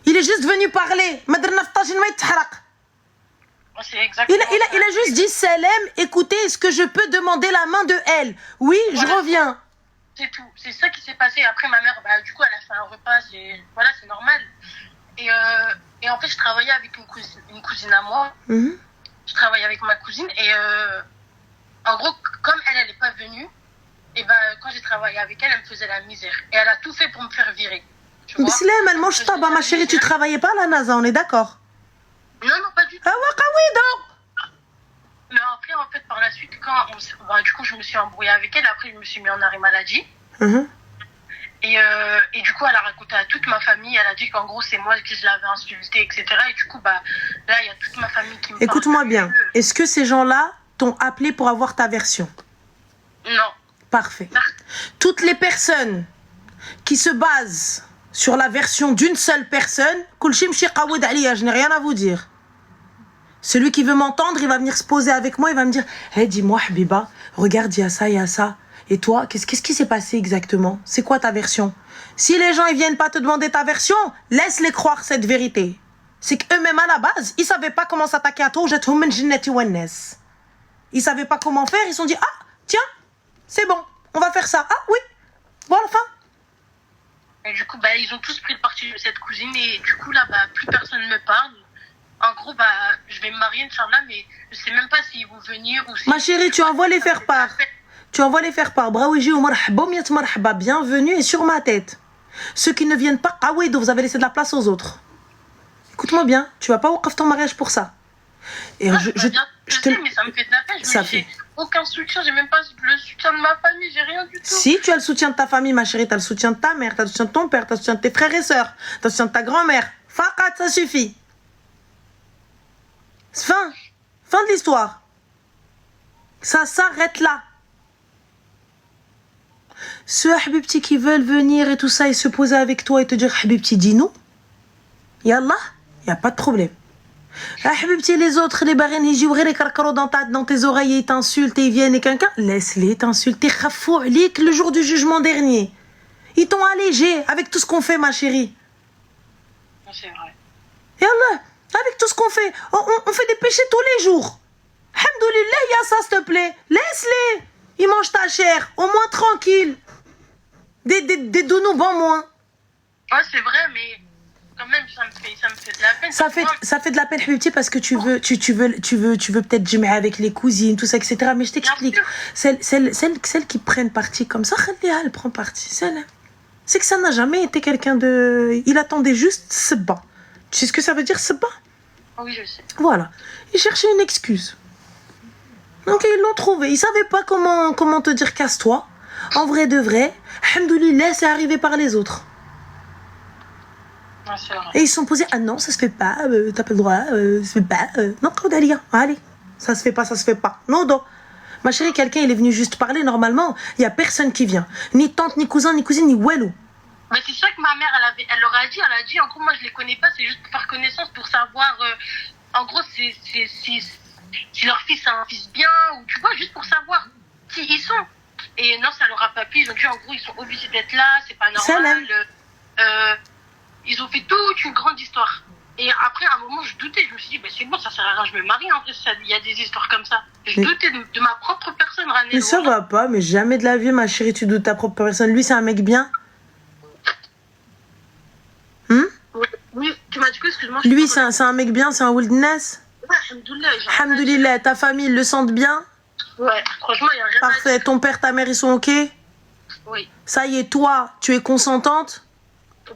Il est juste venu parler. C'est exactement Il a juste dit Salem, écoutez, est-ce que je peux demander la main de elle? Oui, Voilà. je reviens. C'est tout. C'est ça qui s'est passé. Après, ma mère, bah, du coup, elle a fait un repas. Voilà, c'est normal. Et en fait, je travaillais avec une cousine à moi. Mhm. Je travaillais avec ma cousine. Et en gros, comme elle n'est pas venue, et ben, quand j'ai travaillé avec elle, elle me faisait la misère. Et elle a tout fait pour me faire virer. Tu vois? Bislam, elle mange tabac, ma chérie, tu travaillais pas à la NASA, on est d'accord? Non, non, pas du tout. Ah ouais, oui, donc. Mais après, en fait, par la suite, du coup, je me suis embrouillée avec elle. Après, je me suis mis en arrêt maladie. Mhm. Et du coup, elle a raconté à toute ma famille. Elle a dit qu'en gros, c'est moi qui je l'avais insultée, etc. Et du coup, bah, là, il y a toute ma famille qui me parle. Écoute-moi bien. Est-ce que ces gens-là t'ont appelé pour avoir ta version? Non. Parfait. Toutes les personnes qui se basent sur la version d'une seule personne, je n'ai rien à vous dire. Celui qui veut m'entendre, il va venir se poser avec moi, il va me dire hey, dis-moi, Habiba, regarde, il y a ça, il y a ça. Et toi, qu'est-ce qui s'est passé exactement? C'est quoi ta version? Si les gens ne viennent pas te demander ta version, laisse-les croire cette vérité. C'est qu'eux-mêmes, à la base, ils ne savaient pas comment s'attaquer à toi. Ils ne savaient pas comment faire. Ils se sont dit ah, tiens, c'est bon, on va faire ça. Ah oui, bon, à la fin. Et du coup, bah, ils ont tous pris le parti de cette cousine. Et du coup, là, bah, plus personne ne me parle. En gros, bah, je vais me marier, Inch'Allah, mais je sais même pas s'ils vont venir ou si... Ma chérie, tu envoies les faire part. Tu envoies les faire part. Braouiji ou marhaba, miat marhaba, bienvenue et sur ma tête. Ceux qui ne viennent pas, Qaouid, vous avez laissé de la place aux autres. Écoute-moi bien, tu vas pas ouvrir ton mariage pour ça. Et Ah, je sais, mais ça me fait de la peine. Ça J'ai aucun soutien, j'ai même pas le soutien de ma famille, j'ai rien du tout. Si tu as le soutien de ta famille, ma chérie, tu as le soutien de ta mère, tu as le soutien de ton père, tu as le soutien de tes frères et sœurs, tu as le soutien de ta grand-mère. Faqat, ça suffit. Fin. Fin de l'histoire. Ça s'arrête là. Ceux Habibti qui veulent venir et tout ça et se poser avec toi et te dire Habibti, dis-nous. Yallah, il n'y a pas de problème. Habibti, les autres, les barènes, ils jouent les carcaros dans tes oreilles et ils t'insultent et ils viennent et quelqu'un, laisse-les t'insulter. Khafou alik le jour du jugement dernier. Ils t'ont allégé avec tout ce qu'on fait, ma chérie. C'est vrai. Et Allah, avec tout ce qu'on fait, on fait des péchés tous les jours. Alhamdoulilah, il y a ça, s'il te plaît. Laisse-les. Ils mangent ta chair, au moins tranquille. Des dounous en moins. Ouais, c'est vrai, mais quand même, ça me fait de la peine. Ça fait de la peine, Habibti, parce que tu veux peut-être gêner avec les cousines, tout ça, etc. Mais je t'explique. Celles qui prennent parti comme ça, elle prend parti. C'est que ça n'a jamais été quelqu'un de... Il attendait juste Sebba. Tu sais ce que ça veut dire, Sebba? Oui, je sais. Voilà. Ils cherchaient une excuse. Donc ils l'ont trouvé. Ils savaient pas comment te dire casse-toi. En vrai de vrai, alhamdoulilah, c'est arrivé par les autres. Ouais, c'est vrai. Et ils se sont posés, ah non, ça se fait pas, t'as pas le droit, ça se fait pas. Non, Kaudalia, allez, ça se fait pas. Non, non. Ma chérie, quelqu'un, il est venu juste parler, normalement, il y a personne qui vient. Ni tante, ni cousin, ni cousine, ni Walou. Mais c'est ça que ma mère, elle leur a dit, en gros, moi je les connais pas, c'est juste pour faire connaissance, pour savoir, en gros, si leur fils a un fils bien, ou tu vois, juste pour savoir qui ils sont. Et non, ça leur a pas plu, ils ont dit, en gros, ils sont obligés d'être là, c'est pas normal. Ils ont fait toute une grande histoire. Et après, à un moment, je doutais, je me suis dit, bah, c'est bon, ça sert à rien, je me marie, en vrai, il y a des histoires comme ça. Je doutais de ma propre personne, Rané. Mais ça va pas, mais jamais de la vie, ma chérie, tu doutes de ta propre personne. Lui, c'est un mec bien. Oui, tu m'as dit quoi, excuse-moi. Lui, c'est un mec bien, c'est un wildness. Ouais, alhamdoulilah. Alhamdoulilah, ta famille, ils le sentent bien. Ouais, franchement, il y a rien Parfait, ton père, ta mère, ils sont ok. Oui. Ça y est, toi, tu es consentante.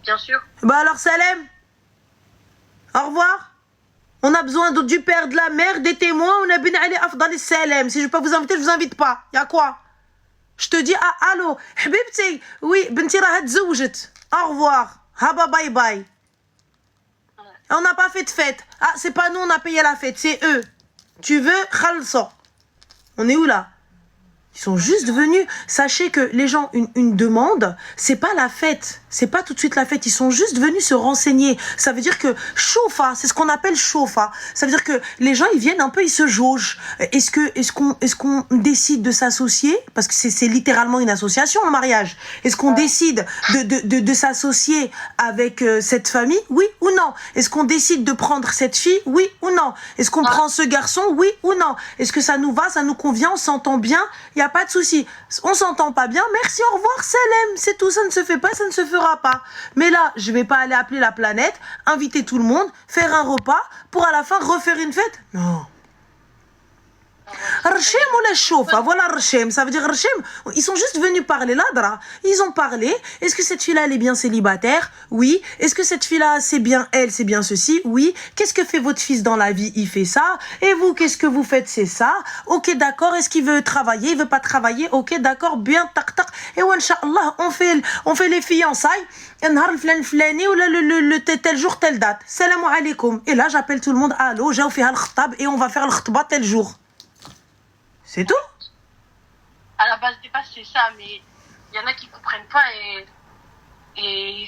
Bien sûr. Bah alors, Salem. Au revoir. On a besoin du père, de la mère, des témoins. On a bien allé afdal Salem. Si je ne peux pas vous inviter, je vous invite pas. Y'a quoi? Je te dis, ah, allô, Habibti, oui, Benti raha tzawjet. Au revoir. Haba bye bye. On n'a pas fait de fête. Ah, c'est pas nous, on a payé la fête, c'est eux. Tu veux, khalsa. On est où là? Ils sont juste venus. Sachez que les gens, une demande, c'est pas la fête. C'est pas tout de suite la fête. Ils sont juste venus se renseigner. Ça veut dire que chauffa, c'est ce qu'on appelle chauffa. Ça veut dire que les gens, ils viennent un peu, ils se jaugent. Est-ce qu'on décide de s'associer? Parce que c'est littéralement une association, en mariage. Est-ce qu'on décide de s'associer avec cette famille? Oui ou non? Est-ce qu'on décide de prendre cette fille? Oui ou non? Est-ce qu'on prend ce garçon? Oui ou non? Est-ce que ça nous va, ça nous convient, on s'entend bien? Il n'y a pas de souci. On s'entend pas bien, merci, au revoir, Salem. C'est tout, ça ne se fait pas, ça ne se fera pas. Mais là, je vais pas aller appeler la planète, inviter tout le monde, faire un repas, pour à la fin refaire une fête. Non. Rchem ou la chauffe, voilà Rchem, ça veut dire Rchem. Ils sont juste venus parler là, ils ont parlé. Est-ce que cette fille-là, elle est bien célibataire? Oui. Est-ce que cette fille-là, c'est bien elle, c'est bien ceci? Oui. Qu'est-ce que fait votre fils dans la vie? Il fait ça. Et vous, qu'est-ce que vous faites? C'est ça. Ok, d'accord. Est-ce qu'il veut travailler? Il veut pas travailler? Ok, d'accord. Bien, tac. Et Inch'Allah, on fait les fiançailles. Le tel jour, telle date. Salam alaikum. Et là, j'appelle tout le monde. Allô, j'ai fait le khtab et on va faire le khutba tel jour. C'est tout? À la base des bases, c'est ça, mais il y en a qui comprennent pas et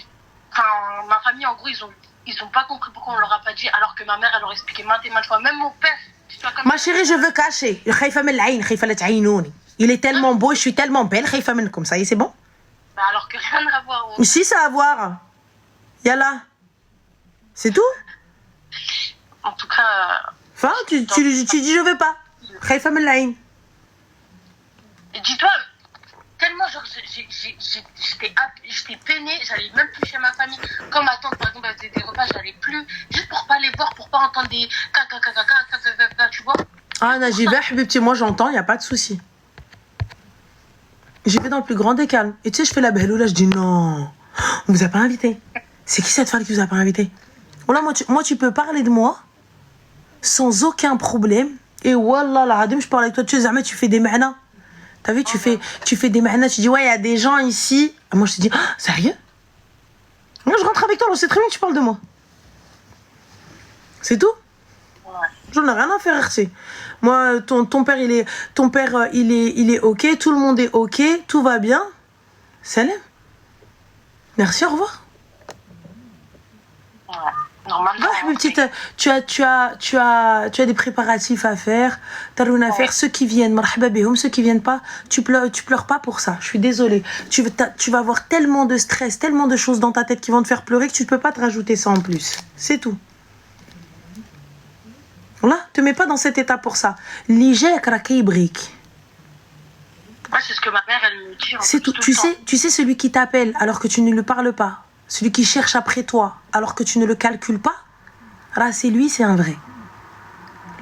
enfin, ma famille, en gros, ils ont pas compris pourquoi on leur a pas dit, alors que ma mère, elle leur expliquait maintes et maintes fois. Même mon père, ma chérie, je veux cacher. Il est tellement beau, je suis tellement belle. Comme ça, c'est bon? Bah alors que rien à voir. Si, ça a à voir. Yalla. C'est tout? En tout cas. Enfin, tu dis je veux pas. Et dis-toi, tellement genre j'étais peinée, j'allais même plus chez ma famille. Quand ma tante par exemple elle faisait des repas, j'allais plus, juste pour pas les voir, pour pas entendre des tu vois. Ah j'y vais, Habibti, moi j'entends, y a pas de souci. J'y vais dans le plus grand des calmes. Et tu sais, je fais la belle là, je dis non, on vous a pas invité. C'est qui cette femme qui vous a pas invité? Voilà, moi tu peux parler de moi sans aucun problème. Et wallah la hadim, je parle avec toi, tu sais, tu fais des ma'na. T'as vu, tu fais des ma'na, tu dis ouais, il y a des gens ici. Moi je te dis, ah, sérieux? Moi je rentre avec toi, c'est très bien que tu parles de moi. C'est tout? J'en ai rien à faire, RC. Moi, ton père il est ok, tout le monde est ok, tout va bien. Salam. Merci, au revoir. Normalement. Ouais, petite, tu as des préparatifs à faire, t'as rien à faire. Ceux qui viennent, marhaba bihoum, ceux qui viennent pas, tu pleures pas pour ça. Je suis désolée. Tu vas avoir tellement de stress, tellement de choses dans ta tête qui vont te faire pleurer que tu peux pas te rajouter ça en plus. C'est tout. Voilà, te mets pas dans cet état pour ça. L'ijek rakibrik. Moi, c'est ce que ma mère, elle me dit. C'est tout. Tu sais celui qui t'appelle alors que tu ne lui parles pas. Celui qui cherche après toi alors que tu ne le calcules pas. Là, c'est lui, c'est un vrai.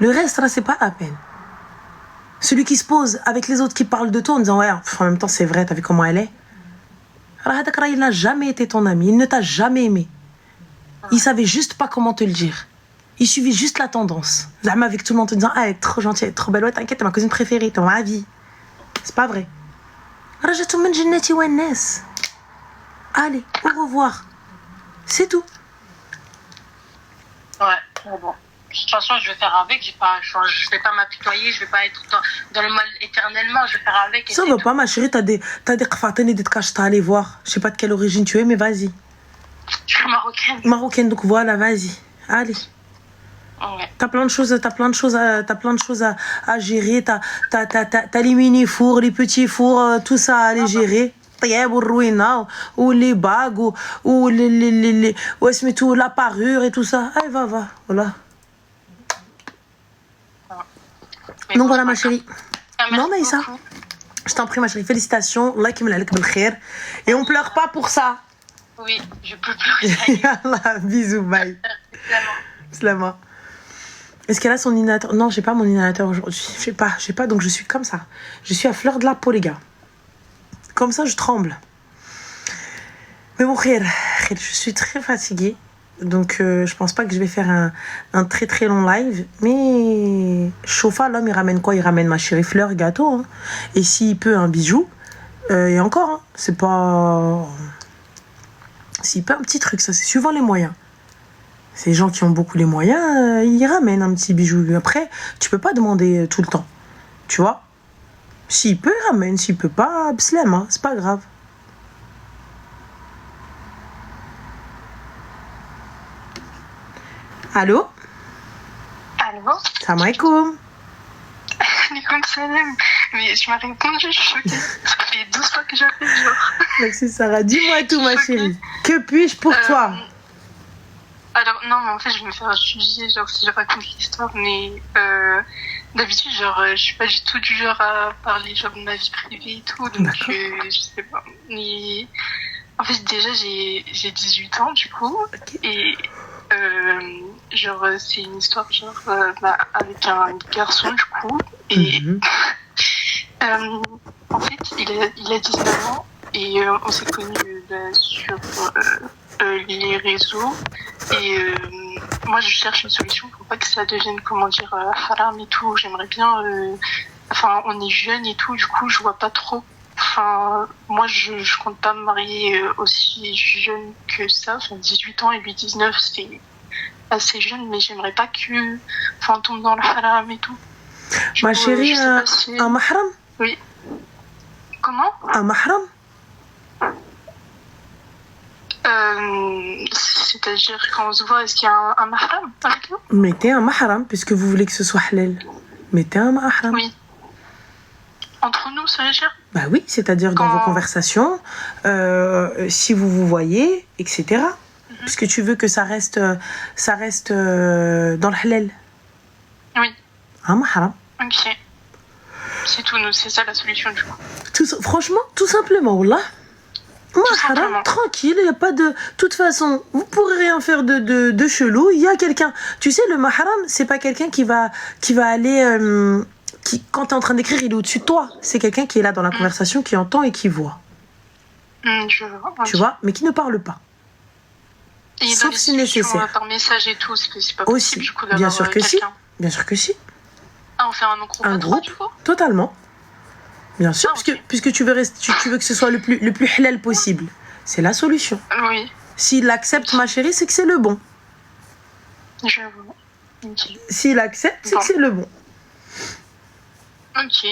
Le reste, là, c'est pas la peine. Celui qui se pose avec les autres qui parlent de toi en disant ouais, en même temps, c'est vrai, t'as vu comment elle est. Il n'a jamais été ton ami. Il ne t'a jamais aimé. Il savait juste pas comment te le dire. Il suivait juste la tendance. Zama avec tout le monde te disant ah, elle est trop gentille, elle est trop belle. Ouais, t'inquiète, t'es ma cousine préférée, t'es ma vie. C'est pas vrai. Allez, au revoir. C'est tout. Ouais, bon. De toute façon, je vais faire avec. Je vais pas m'apitoyer. Je vais pas être dans le mal éternellement. Je vais faire avec. Ça va pas, ma chérie. T'as des kfatani, des kachs, t'as allé voir. Je sais pas de quelle origine tu es, mais vas-y. Je suis marocaine. Marocaine, donc voilà, vas-y. Allez. Ouais. T'as plein de choses à gérer. T'as les mini fours, les petits fours, tout ça à aller gérer. Ou les bagues, ou la parure et tout ça. Allez, va. Voilà. Donc voilà, ma chérie. Non, mais ça. Je t'en prie, ma chérie. Félicitations. Allah qui me l'a khair. Et on pleure pas pour ça. Oui, je peux pleurer. Allah, bisous, bye. Slama. Est-ce qu'elle a son inhalateur? Non, j'ai pas mon inhalateur aujourd'hui. J'ai pas, donc je suis comme ça. Je suis à fleur de la peau, les gars. Comme ça, je tremble. Mais bon, khair, je suis très fatiguée. Donc, je pense pas que je vais faire un très très long live. Mais Chofa, l'homme, il ramène quoi? Il ramène ma chérie fleur, gâteau. Hein. Et s'il peut, un bijou. Et encore, hein, c'est pas... S'il peut, un petit truc, ça, c'est suivant les moyens. Ces gens qui ont beaucoup les moyens, ils ramènent un petit bijou. Après, tu peux pas demander tout le temps. Tu vois? S'il peut, il ramène. S'il peut pas, bslem, hein, c'est pas grave. Allô? Allô? Salam alaikum. Alaikum salam. Mais je m'as répondu, je suis choquée. Ça fait 12 fois que j'appelle, genre. Merci Sarah. Dis-moi tout, ma chérie. Que puis-je pour toi? Alors, non, mais en fait, je vais me faire juger, genre, si je raconte l'histoire, mais d'habitude, genre, je suis pas du tout du genre à parler, genre, de ma vie privée et tout, donc, je sais pas. Mais, en fait, déjà, j'ai 18 ans, du coup, Okay. Et, genre, c'est une histoire, genre, avec un garçon, du coup, et, en fait, il a 19 ans, et on s'est connus sur les réseaux, et moi je cherche une solution pour pas que ça devienne, comment dire, haram et tout. J'aimerais bien, enfin, on est jeunes et tout, du coup je vois pas trop, enfin, moi je compte pas me marier aussi jeune que ça, enfin 18 ans et lui 19, c'est assez jeune, mais j'aimerais pas que, enfin, on tombe dans le haram et tout. Ma chérie, un mahram? Oui. Comment? Un mahram? C'est-à-dire quand on se voit, est-ce qu'il y a un mahram avec nous? Mettez un mahram, puisque vous voulez que ce soit halal. Mettez un mahram. Oui. Entre nous, ça veut dire? Bah oui, c'est-à-dire dans vos conversations, si vous vous voyez, etc. Puisque tu veux que ça reste dans le halal. Oui. Un mahram. Ok. C'est tout, nous, c'est ça la solution du coup. Franchement, tout simplement, wallah. Mahram, tranquille, il n'y a pas de... De toute façon, vous pourrez rien faire de chelou. Il y a quelqu'un... Tu sais, le mahram, c'est pas quelqu'un qui va aller... quand tu es en train d'écrire, il est au-dessus de toi. C'est quelqu'un qui est là dans la conversation, qui entend et qui voit. Je vois. Tu vois, mais qui ne parle pas. Et sauf si nécessaire. Par message et tout, c'est pas aussi, possible du coup bien sûr que si. quelqu'un. Bien sûr que si. Ah, on fait un groupe à trois, du coup? Totalement. Bien sûr, okay. puisque tu veux que ce soit le plus halal possible. C'est la solution. Oui. S'il accepte, ma chérie, c'est que c'est le bon. Je vois. Okay. S'il accepte, c'est que c'est le bon. Ok.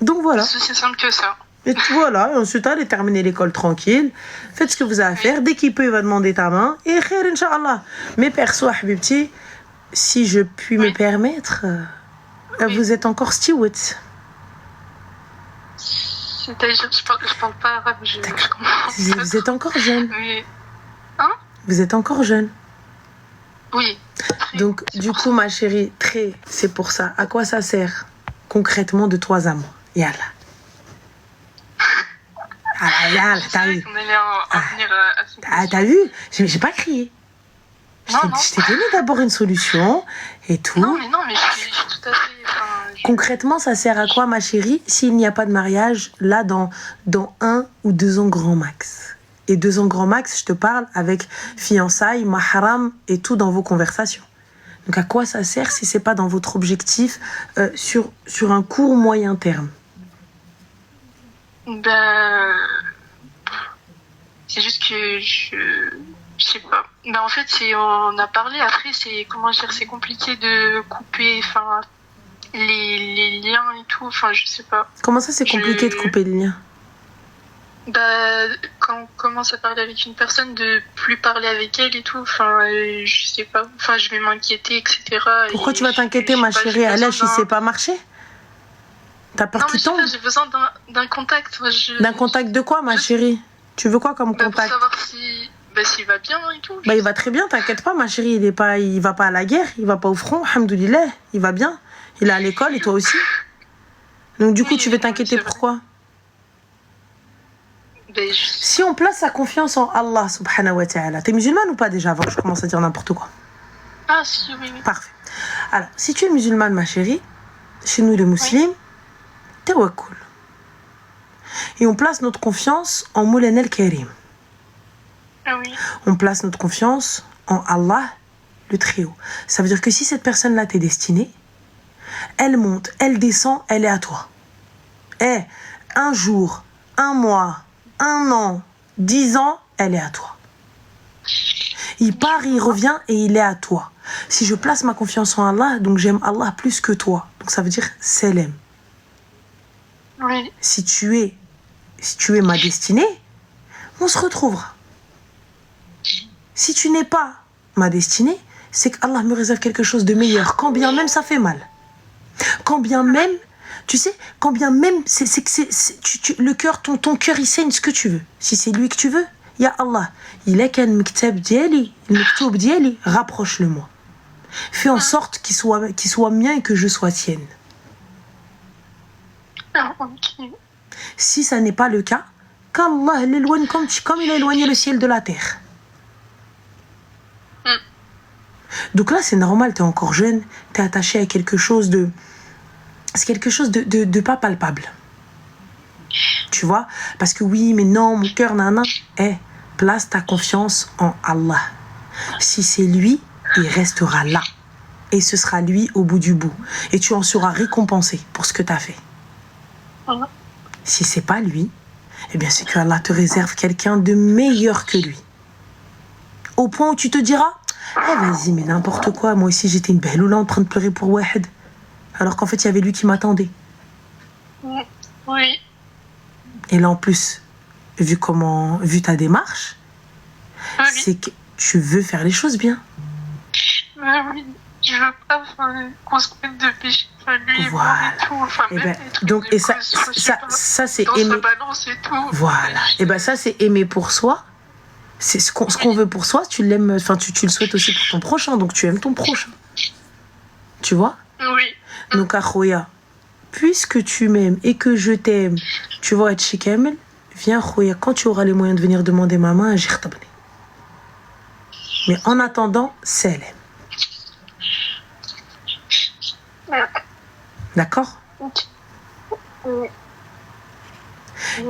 Donc voilà. C'est aussi simple que ça. Et voilà, et ensuite, allez terminer l'école tranquille. Faites ce que vous avez à faire. Dès qu'il peut, il va demander ta main. Et khair, Inch'Allah. Mais perso, Habibti, si je puis me permettre, vous êtes encore steward. C'est-à-dire, je parle pas arabe, je comprends. Vous êtes encore jeune. Mais... Hein? Vous êtes encore jeune. Oui. Donc, du coup, ma chérie, c'est pour ça. À quoi ça sert concrètement de 3 à moi? Yallah. Ah, yallah, t'as vu? On allait en venir à T'as vu? J'ai pas crié. Je t'ai donné d'abord une solution et tout. Non, mais je suis tout à fait... Concrètement, ça sert à quoi, ma chérie, s'il n'y a pas de mariage, là, dans 1 ou 2 ans grand max? Et 2 ans grand max, je te parle avec fiançailles, mahram et tout dans vos conversations. Donc, à quoi ça sert si c'est pas dans votre objectif sur un court moyen terme? Ben... C'est juste que je sais pas. Ben, en fait, on a parlé, après, c'est compliqué de couper, les liens et tout, je sais pas. Comment ça, c'est compliqué de couper le lien? Bah, quand on commence à parler avec une personne, de plus parler avec elle et tout, je sais pas, je vais m'inquiéter, etc. Pourquoi tu vas t'inquiéter, ma chérie? Alèche, il sait pas marcher? T'as peur qu'il tombe? Non, mais j'ai besoin d'un contact. D'un contact de quoi, ma chérie? Tu veux quoi comme contact? Pour savoir s'il va bien et tout. Il va très bien, t'inquiète pas, ma chérie. Il va pas à la guerre, il va pas au front, alhamdoulilah, il va bien. Il est à l'école et toi aussi. Donc du coup, tu veux t'inquiéter pourquoi? Si on place sa confiance en Allah subhanahu wa ta'ala, t'es musulmane ou pas déjà avant que je commence à dire n'importe quoi? Ah si, oui. Parfait. Alors, si tu es musulmane, ma chérie, chez nous les musulmans, tawakkul. Et on place notre confiance en Moulana al-Karim. Ah oui. On place notre confiance en Allah, le Très-Haut. Ça veut dire que si cette personne-là t'est destinée, elle monte, elle descend, elle est à toi. Et un jour, 1 mois, 1 an, 10 ans, elle est à toi. Il part, il revient et il est à toi. Si je place ma confiance en Allah, donc j'aime Allah plus que toi. Donc ça veut dire Selem. Oui. Si tu es ma destinée, on se retrouvera. Si tu n'es pas ma destinée, c'est qu'Allah me réserve quelque chose de meilleur, quand bien même ça fait mal. Quand bien même, tu sais, quand bien même, le cœur, ton cœur, il saigne ce que tu veux. Si c'est lui que tu veux, ya Allah, il est qu'un mektab diali, le mektoub diali, rapproche-le-moi. Fais en sorte qu'il soit mien et que je sois tienne. Okay. Si ça n'est pas le cas, qu'Allah l'éloigne comme il a éloigné le ciel de la terre. Donc là, c'est normal, t'es encore jeune, t'es attaché à quelque chose de... C'est quelque chose de pas palpable. Tu vois? Parce que oui, mais non, mon cœur, nana. Place ta confiance en Allah. Si c'est lui, il restera là. Et ce sera lui au bout du bout. Et tu en seras récompensé pour ce que t'as fait. Si c'est pas lui, eh bien c'est que Allah te réserve quelqu'un de meilleur que lui. Au point où tu te diras, vas-y, mais n'importe quoi, moi aussi j'étais une belle oula en train de pleurer pour Wahed. Alors qu'en fait il y avait lui qui m'attendait. Oui. Et là en plus, vu ta démarche, c'est que tu veux faire les choses bien. Oui. Je veux pas qu'on se mette de péché, lui voilà. Et tout. Donc, et ça c'est aimer. Voilà. Et ben ça c'est aimer pour soi. C'est ce qu'on veut pour soi, tu l'aimes, tu le souhaites aussi pour ton prochain, donc tu aimes ton prochain. Tu vois? Oui. Donc Akhoya, puisque tu m'aimes et que je t'aime, tu vas être chez Kamel, viens Akhoya, quand tu auras les moyens de venir demander ma main, j'y retabne. Mais en attendant, c'est elle. D'accord?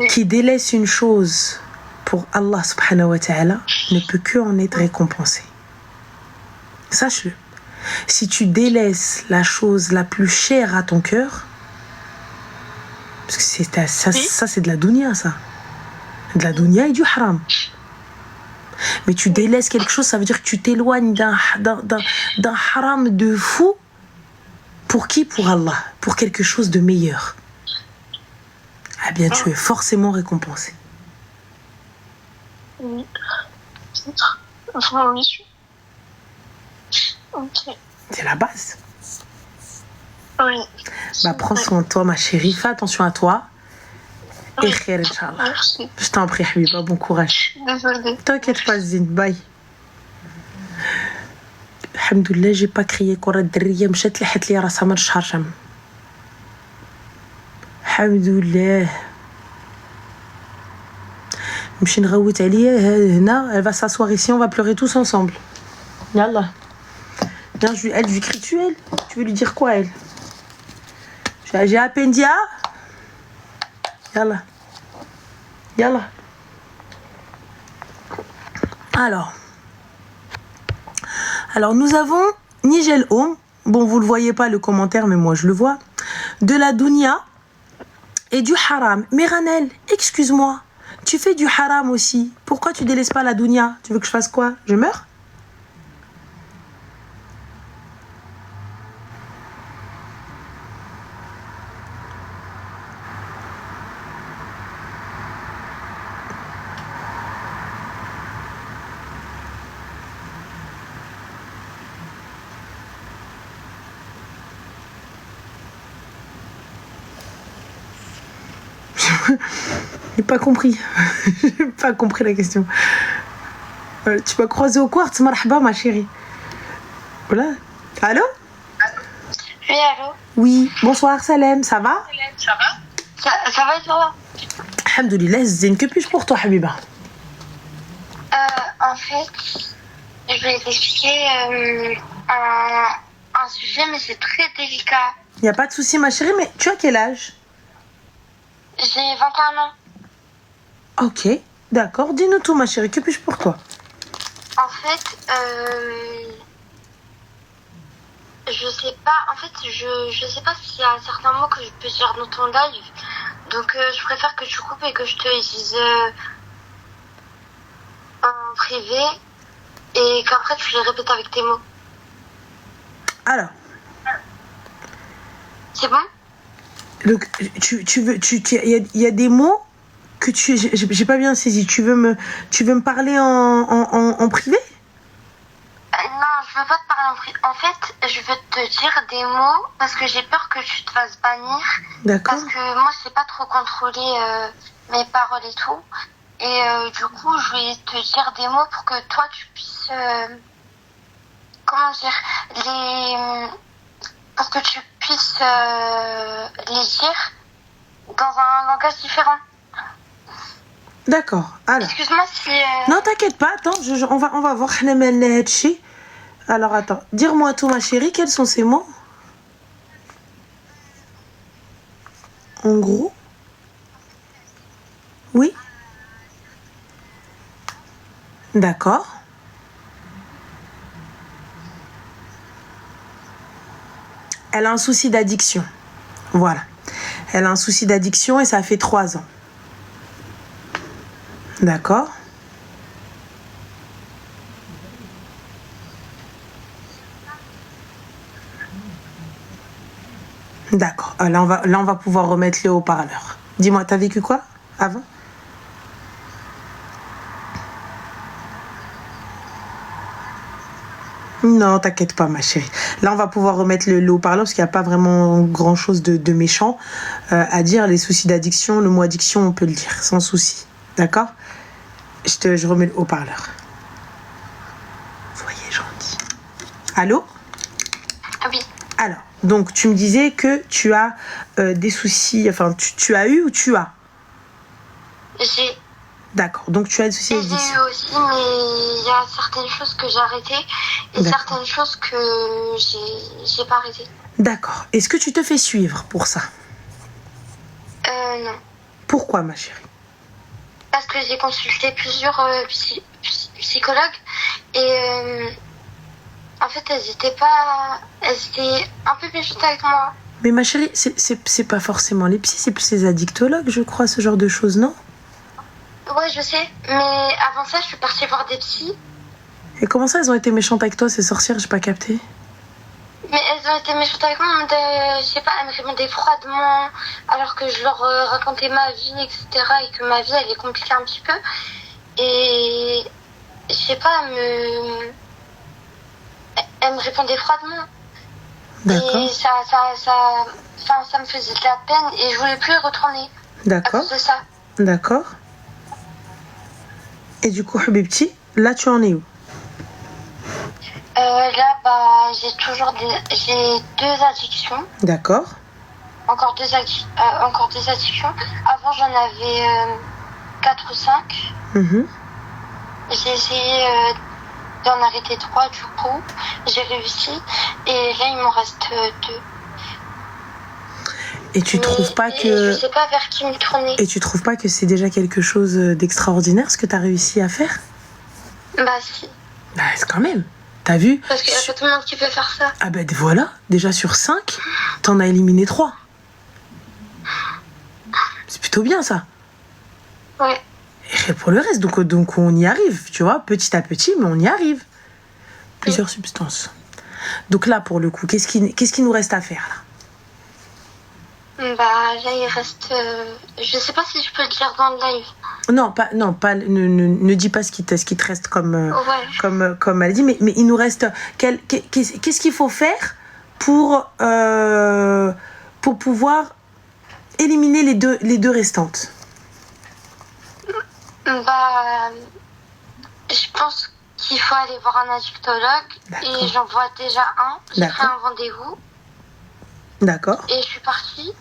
Qui délaisse une chose pour Allah subhanahu wa ta'ala ne peut que en être récompensé. Sache-le. Si tu délaisses la chose la plus chère à ton cœur, parce que ça c'est de la dunya, ça. De la dunya et du haram. Mais tu délaisses quelque chose, ça veut dire que tu t'éloignes d'un haram de fou. Pour qui? Pour Allah. Pour quelque chose de meilleur. Eh bien, tu es forcément récompensé. Oui. Peut-être. Enfin, oui, ok. C'est la base. Oui. Bah, prends soin de toi, ma chérie. Fais attention à toi. Et khair, Inch'Allah. Merci. Je t'en prie, Habiba. Bon courage. Désolée. T'inquiète pas, Zine. Bye. Alhamdoulilah, j'ai pas crié كرة الدرية مشات لحت لي راسها من الشهر شم. Alhamdoulilah. نمشي نغوت عليا هنا. Elle va s'asseoir ici, on va pleurer tous ensemble. Yallah. Viens, elle lui crie tu elle. Tu veux lui dire quoi elle? J'ai à peine dit ah. Yallah. Yallah. Alors nous avons Nigel Home. Bon, vous le voyez pas le commentaire, mais moi je le vois. De la dunya et du haram. Mais Ranel, excuse-moi. Tu fais du haram aussi. Pourquoi tu délaisses pas la dunya? Tu veux que je fasse quoi? Je meurs? J'ai pas compris. J'ai pas compris la question. Tu m'as croisé au quartz, marhaba ma chérie. Voilà. Allô? Oui, allô? Oui. Bonsoir Salem, ça va? Ça va? Ça va et toi? Alhamdoulilah, Zine, que puis-je pour toi, Habiba? En fait, je vais t'expliquer un sujet, mais c'est très délicat. Y a pas de souci ma chérie, mais tu as quel âge? J'ai 21 ans. Ok, d'accord. Dis-nous tout ma chérie, que puis-je pour toi? En fait, je sais pas. En fait, je sais pas s'il y a certains mots que je peux dire dans ton live. Donc, je préfère que tu coupes et que je te dise en privé et qu'après tu les répètes avec tes mots. Alors, C'est bon? donc, il y a des mots que j'ai pas bien saisi. Tu veux me parler en privé? Non, je veux pas te parler en privé. En fait, je veux te dire des mots parce que j'ai peur que tu te fasses bannir. D'accord. Parce que moi, je sais pas trop contrôler mes paroles et tout. Et du coup, je vais te dire des mots pour que toi, tu puisses... comment dire? Pour que tu puisses les dire dans un langage différent. D'accord. Alors. Excuse-moi si... Non, t'inquiète pas. Attends, on va voir. Alors, attends. Dis-moi tout, ma chérie. Quels sont ces mots? En gros. Oui. D'accord. Elle a un souci d'addiction. Voilà. Elle a un souci d'addiction et ça fait 3 ans. D'accord. D'accord. Là, on va pouvoir remettre le haut-parleur. Dis-moi, t'as vécu quoi avant? Non, t'inquiète pas, ma chérie. Là, on va pouvoir remettre le haut-parleur parce qu'il n'y a pas vraiment grand-chose de méchant à dire. Les soucis d'addiction, le mot addiction, on peut le dire sans souci. D'accord? Je remets le haut-parleur. Soyez gentil. Allô? Oui. Alors, donc, tu me disais que tu as des soucis... Enfin, tu as eu ou tu as? J'ai... D'accord, donc tu as des soucis d'addiction. J'ai eu aussi, mais il y a certaines choses que j'ai arrêtées et certaines choses que j'ai pas arrêtées. D'accord. Est-ce que tu te fais suivre pour ça? Non. Pourquoi, ma chérie? Parce que j'ai consulté plusieurs psychologues et en fait elles étaient un peu méchantes avec moi. Mais ma chérie, c'est pas forcément les psys, c'est plus les addictologues, je crois, ce genre de choses, non? Ouais, je sais, mais avant ça, je suis partie voir des psys. Et comment ça, elles ont été méchantes avec toi, ces sorcières? J'ai pas capté. Mais elles ont été méchantes avec moi, je sais pas, elles me répondaient froidement, alors que je leur racontais ma vie, etc. Et que ma vie, elle est compliquée un petit peu. Et je sais pas, elles me répondaient froidement. D'accord. Et ça me faisait de la peine et je voulais plus y retourner. D'accord. À cause de ça. D'accord. Et du coup, Habibti, là, tu en es où? Là, j'ai 2 addictions. D'accord. Encore deux addictions. Avant, j'en avais 4 ou 5. Mhm. J'ai essayé d'en arrêter 3 du coup. J'ai réussi. Et là, il m'en reste 2. Et tu trouves pas que... Je sais pas vers qui me tourner. Et tu trouves pas que c'est déjà quelque chose d'extraordinaire ce que tu as réussi à faire? Bah si. Bah c'est quand même. T'as vu? Parce qu'il y a pas tout le monde qui peut faire ça. Ah ben voilà, déjà sur 5, t'en as éliminé 3. C'est plutôt bien ça. Ouais. Et pour le reste, donc on y arrive, tu vois, petit à petit, mais on y arrive. Plusieurs substances. Donc là, pour le coup, qu'est-ce qui nous reste à faire là? Bah là, il reste... je sais pas si je peux le dire dans le live. Ne dis pas ce qui te reste comme elle dit, mais il nous reste... Qu'est-ce qu'il faut faire pour pouvoir éliminer les deux restantes? Bah, je pense qu'il faut aller voir un addictologue. D'accord. Et j'en vois déjà un. J'ai D'accord. fait un rendez-vous. D'accord. Et je suis partie.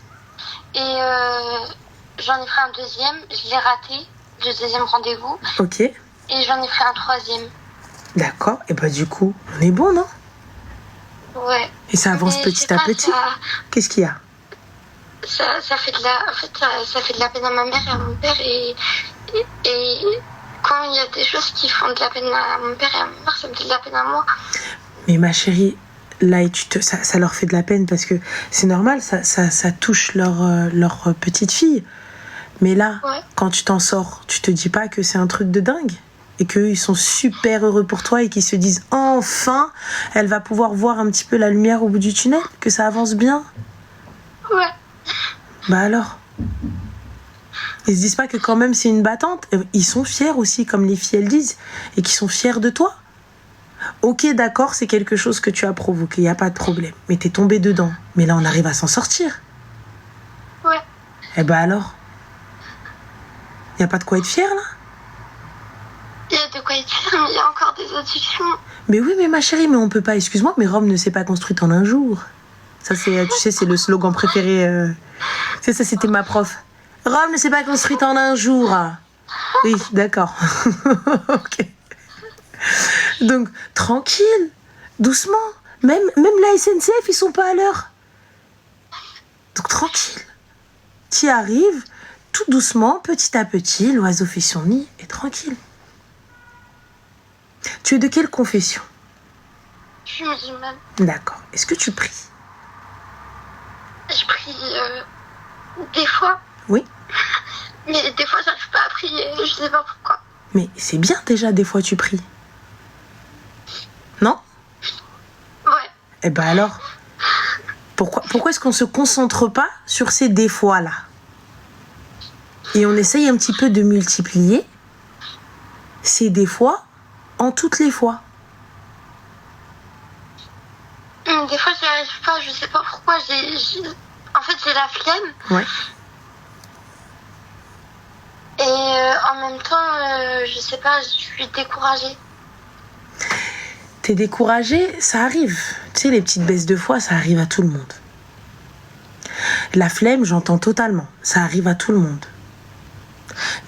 Et j'en ai fait un deuxième. Je l'ai raté, le deuxième rendez-vous. Ok. Et j'en ai fait un troisième. D'accord. Et bah du coup, on est bon, non? Ouais. Et ça avance Mais petit je sais à pas, petit. Qu'est-ce qu'il y a? Ça fait de la... En fait, ça fait de la peine à ma mère et à mon père. Et quand il y a des choses qui font de la peine à mon père et à ma mère, ça me fait de la peine à moi. Mais ma chérie, là, ça leur fait de la peine parce que c'est normal, ça touche leur petite fille. Mais là, Ouais. quand tu t'en sors, tu te dis pas que c'est un truc de dingue? Et qu'eux, ils sont super heureux pour toi et qu'ils se disent enfin, elle va pouvoir voir un petit peu la lumière au bout du tunnel, que ça avance bien? Ouais. Bah alors? Ils se disent pas que quand même c'est une battante? Ils sont fiers aussi, comme les filles elles disent, et qu'ils sont fiers de toi. Ok, d'accord, c'est quelque chose que tu as provoqué, y a pas de problème. Mais t'es tombé dedans. Mais là, on arrive à s'en sortir. Ouais. Eh ben alors? Y a pas de quoi être fier, là? Il y a de quoi être fier, mais il y a encore des addictions. Mais oui, mais ma chérie, mais on peut pas, excuse-moi, mais Rome ne s'est pas construite en un jour. Ça, c'est, tu sais, c'est le slogan préféré. Tu sais, ça, c'était ma prof. Rome ne s'est pas construite en un jour. Oui, d'accord. Ok. Donc, tranquille, doucement. Même la SNCF, ils sont pas à l'heure. Donc, tranquille. T'y arrives, tout doucement, petit à petit, l'oiseau fait son nid, et tranquille. Tu es de quelle confession? Je suis musulmane. D'accord. Est-ce que tu pries? Je prie des fois. Oui. Mais des fois, j'arrive pas à prier. Je sais pas pourquoi. Mais c'est bien déjà, des fois, tu pries. Non? Ouais. Eh ben alors, pourquoi est-ce qu'on se concentre pas sur ces des fois-là? Et on essaye un petit peu de multiplier ces des fois en toutes les fois. Des fois, j'y arrive pas. Je sais pas pourquoi. En fait, j'ai la flemme. Ouais. Et en même temps, je sais pas, je suis découragée. T'es découragé, ça arrive. Tu sais, les petites baisses de foi, ça arrive à tout le monde. La flemme, j'entends totalement. Ça arrive à tout le monde.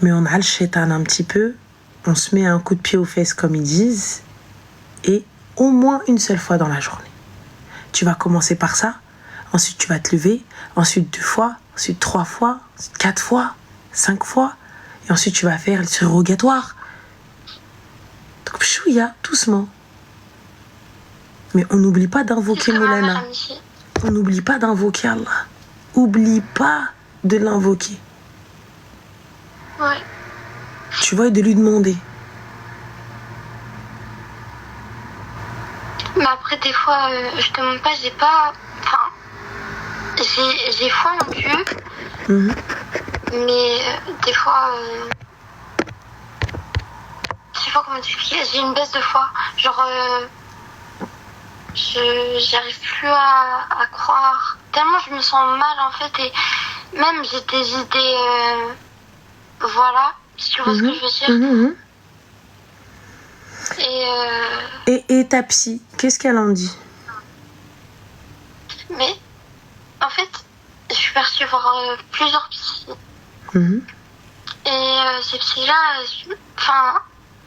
Mais on a le chétan un petit peu. On se met un coup de pied aux fesses, comme ils disent. Et au moins une seule fois dans la journée. Tu vas commencer par ça. Ensuite, tu vas te lever. Ensuite, 2 fois. Ensuite, 3 fois. Ensuite, 4 fois. 5 fois. Et ensuite, tu vas faire le surrogatoire. Donc, pchouïa, doucement. Mais on n'oublie pas d'invoquer Moulana. On n'oublie pas d'invoquer Allah. Oublie pas de l'invoquer. Ouais. Tu vois, et de lui demander. Mais après, des fois, fois, je te montre pas, j'ai pas... Enfin, j'ai foi en Dieu, mais des fois... je sais pas comment t'expliquer, j'ai une baisse de foi. Genre, j'arrive plus à croire. Tellement je me sens mal, en fait, et même j'ai des idées... voilà, si tu vois ce que je veux dire. Et ta psy, qu'est-ce qu'elle en dit? Mais en fait, je suis partie voir plusieurs psys. Et ces psys-là, enfin,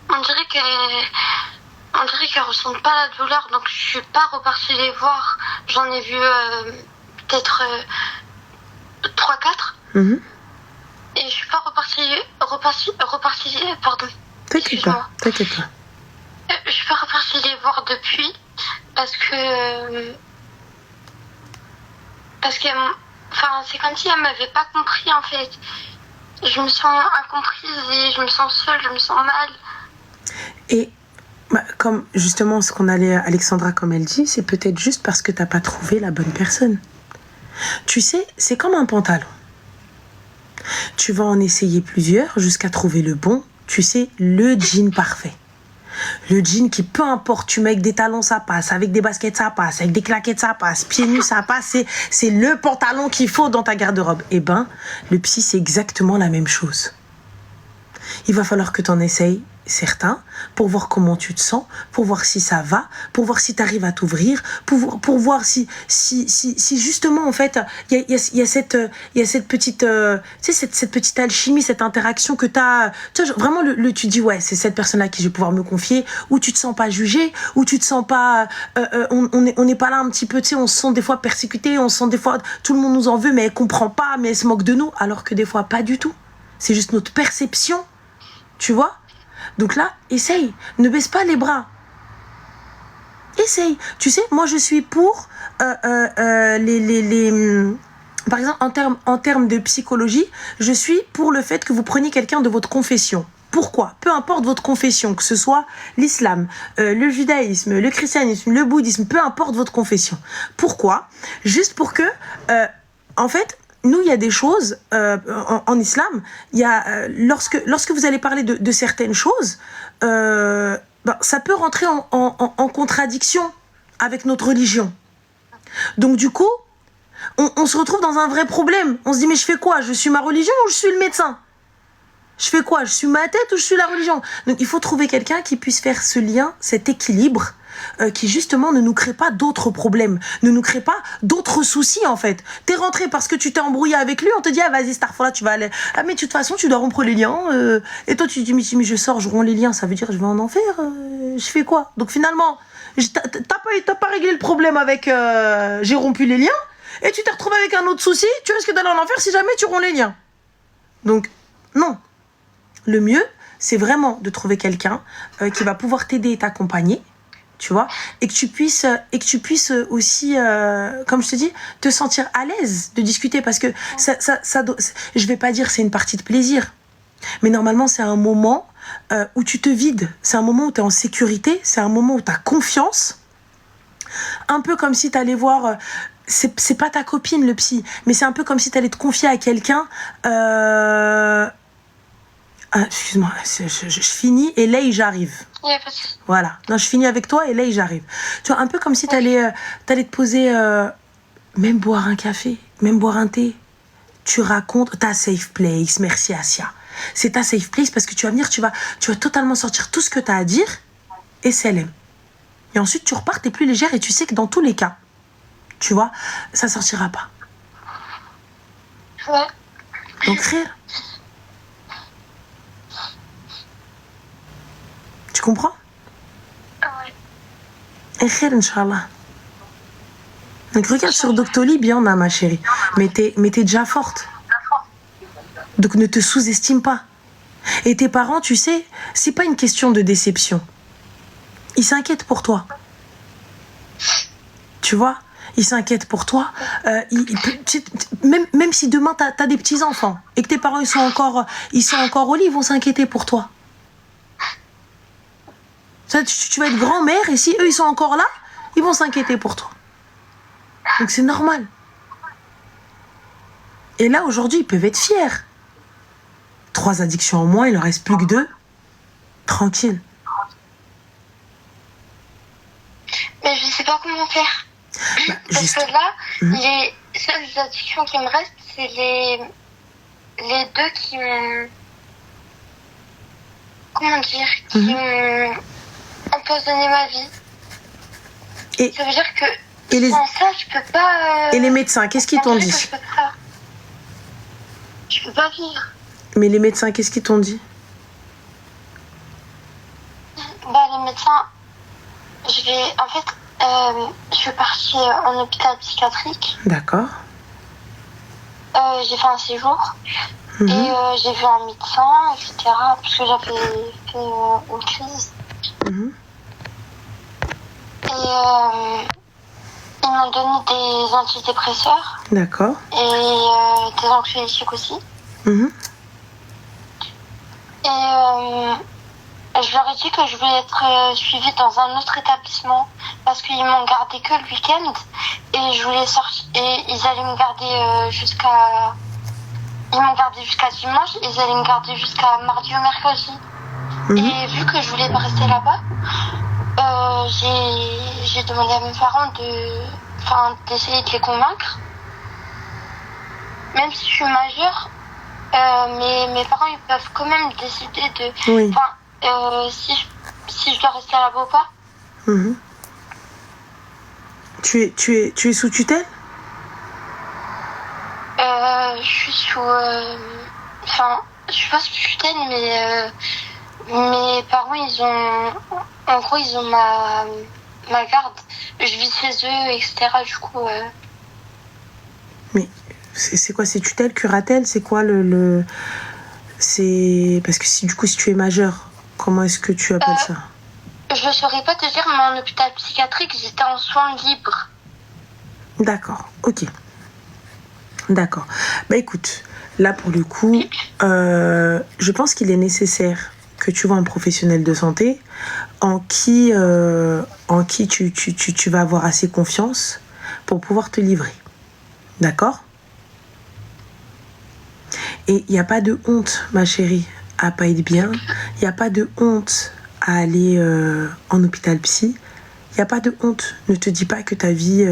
on dirait qu'elles ressentent pas la douleur, donc je suis pas repartie les voir. J'en ai vu peut-être 3-4. Et je suis pas repartie, pardon. T'inquiète pas. Je suis pas repartie les voir depuis parce que enfin, c'est comme si elle m'avait pas compris en fait. Je me sens incomprise et je me sens seule, je me sens mal. Et comme justement ce qu'on allait, Alexandra, comme elle dit, c'est peut-être juste parce que t'as pas trouvé la bonne personne. Tu sais, c'est comme un pantalon. Tu vas en essayer plusieurs jusqu'à trouver le bon, tu sais, le jean parfait. Le jean qui, peu importe, tu mets avec des talons, ça passe, avec des baskets, ça passe, avec des claquettes, ça passe, pieds nus, ça passe, c'est le pantalon qu'il faut dans ta garde-robe. Eh ben, le psy, c'est exactement la même chose. Il va falloir que tu en essayes certains pour voir comment tu te sens, pour voir si ça va, pour voir si tu arrives à t'ouvrir, pour voir si justement en fait il y a cette petite tu sais cette petite alchimie, cette interaction que tu as, tu vois, vraiment tu dis ouais, c'est cette personne là à qui je vais pouvoir me confier, où tu te sens pas jugé, où tu te sens pas on n'est pas là un petit peu, tu sais, on se sent des fois persécuté, on se sent des fois tout le monde nous en veut mais elle comprend pas, mais elle se moque de nous, alors que des fois pas du tout. C'est juste notre perception, tu vois. Donc là, essaye, ne baisse pas les bras. Essaye. Tu sais, moi je suis pour par exemple en termes de psychologie, je suis pour le fait que vous preniez quelqu'un de votre confession. Pourquoi? Peu importe votre confession, que ce soit l'islam, le judaïsme, le christianisme, le bouddhisme, peu importe votre confession. Pourquoi? Juste pour que, en fait, nous, il y a des choses, en islam, il y a, lorsque vous allez parler de certaines choses, ça peut rentrer en contradiction avec notre religion. Donc du coup, on se retrouve dans un vrai problème. On se dit, mais je fais quoi? Je suis ma religion ou je suis le médecin? Je fais quoi? Je suis ma tête ou je suis la religion? Donc il faut trouver quelqu'un qui puisse faire ce lien, cet équilibre, qui justement ne nous crée pas d'autres problèmes, ne nous crée pas d'autres soucis en fait. T'es rentré parce que tu t'es embrouillé avec lui, on te dit ah vas-y Starfall, là tu vas aller, ah mais de toute façon tu dois rompre les liens, et toi tu te dis mais je sors, je romps les liens, ça veut dire je vais en enfer, je fais quoi? Donc finalement t'as pas réglé le problème avec j'ai rompu les liens, et tu t'es retrouvé avec un autre souci, tu risques d'aller en enfer si jamais tu romps les liens. Donc non, le mieux c'est vraiment de trouver quelqu'un qui va pouvoir t'aider et t'accompagner, tu vois, et que tu puisses aussi, comme je te dis, te sentir à l'aise de discuter, parce que je vais pas dire c'est une partie de plaisir, mais normalement c'est un moment où tu te vides, c'est un moment où tu es en sécurité, c'est un moment où tu as confiance, un peu comme si tu allais voir, c'est pas ta copine le psy, mais c'est un peu comme si tu allais te confier à quelqu'un, excuse-moi, je finis et là j'arrive. Voilà, non, je finis avec toi et là j'arrive. Tu vois, un peu comme si t'allais te poser, même boire un café, même boire un thé. Tu racontes ta safe place. Merci Asia. C'est ta safe place parce que tu vas venir, tu vas totalement sortir tout ce que t'as à dire et c'est l'aime. Et ensuite tu repars, t'es plus légère et tu sais que dans tous les cas, tu vois, ça sortira pas. Ouais. Donc rire. Tu comprends? Ouais. Et khair, Inch'Allah. Donc regarde sur Doctolib, il y en a, ma chérie. Mais t'es déjà forte. Donc ne te sous-estime pas. Et tes parents, tu sais, c'est pas une question de déception. Ils s'inquiètent pour toi. Tu vois? Ils s'inquiètent pour toi. Même si demain t'as des petits-enfants et que tes parents ils sont encore au lit, ils vont s'inquiéter pour toi. Tu vas être grand-mère et si eux ils sont encore là, Ils vont s'inquiéter pour toi. Donc c'est normal. Et là, aujourd'hui, ils peuvent être fiers. 3 addictions en moins, il leur reste plus que 2. Tranquille. Mais je sais pas comment faire. Bah, Parce juste... que là, les seules addictions qui me restent, c'est les 2 qui m'ont... Comment dire? Qui m'ont empoisonné ma vie. Et, ça veut dire que et sans ça, je peux pas... Et les médecins, qu'est-ce qu'ils t'ont dit? Je peux pas vivre. Mais les médecins, qu'est-ce qu'ils t'ont dit? Bah, les médecins, je vais partir en hôpital psychiatrique. D'accord. J'ai fait un séjour. Et j'ai vu un médecin, etc. Parce que j'avais fait une crise. Et ils m'ont donné des antidépresseurs. D'accord. Et des anxiolytiques aussi. Et je leur ai dit que je voulais être suivie dans un autre établissement parce qu'ils m'ont gardé que le week-end et je voulais sortir et ils allaient me garder jusqu'à dimanche, ils allaient me garder jusqu'à mardi ou mercredi. Et vu que je voulais pas rester là-bas, j'ai demandé à mes parents d'essayer de les convaincre. Même si je suis majeure, mes parents ils peuvent quand même décider de... Oui. Si je dois rester là-bas ou pas. Tu es sous tutelle? Je suis sous... je suis pas sous tutelle, mais mes parents, ils ont... En gros, ils ont ma garde. Je vis chez eux, etc. Du coup... Mais c'est quoi? C'est tutelle, curatelle? C'est quoi le... C'est... Parce que si tu es majeur, comment est-ce que tu appelles ça? Je saurais pas te dire, mais en hôpital psychiatrique, j'étais en soins libres. D'accord, ok. D'accord. Bah écoute, là pour le coup, je pense qu'il est nécessaire que tu vois un professionnel de santé en qui tu vas avoir assez confiance pour pouvoir te livrer. D'accord? Et il n'y a pas de honte, ma chérie, à pas être bien. Il n'y a pas de honte à aller en hôpital psy. Il n'y a pas de honte. Ne te dis pas que ta vie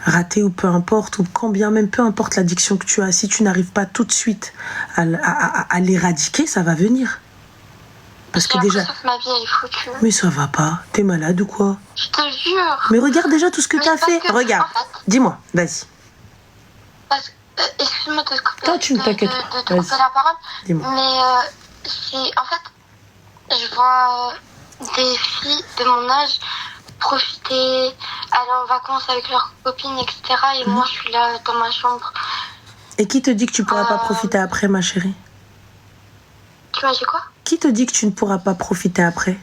ratée ou peu importe, ou quand bien même peu importe l'addiction que tu as, si tu n'arrives pas tout de suite à l'éradiquer, ça va venir. Parce que déjà... que ma vie elle est foutue. Mais ça va pas. T'es malade ou quoi? Je te jure. Mais regarde déjà tout ce que t'as fait. Regarde. En fait, dis-moi, vas-y. Excuse-moi de couper, Toi, tu ne t'inquiètes de couper la parole. Dis-moi. Mais c'est... En fait, je vois des filles de mon âge profiter, aller en vacances avec leurs copines, etc. Et moi, je suis là dans ma chambre. Et qui te dit que tu pourras pas profiter après, ma chérie? Tu m'as dit quoi? Qui te dit que tu ne pourras pas profiter après?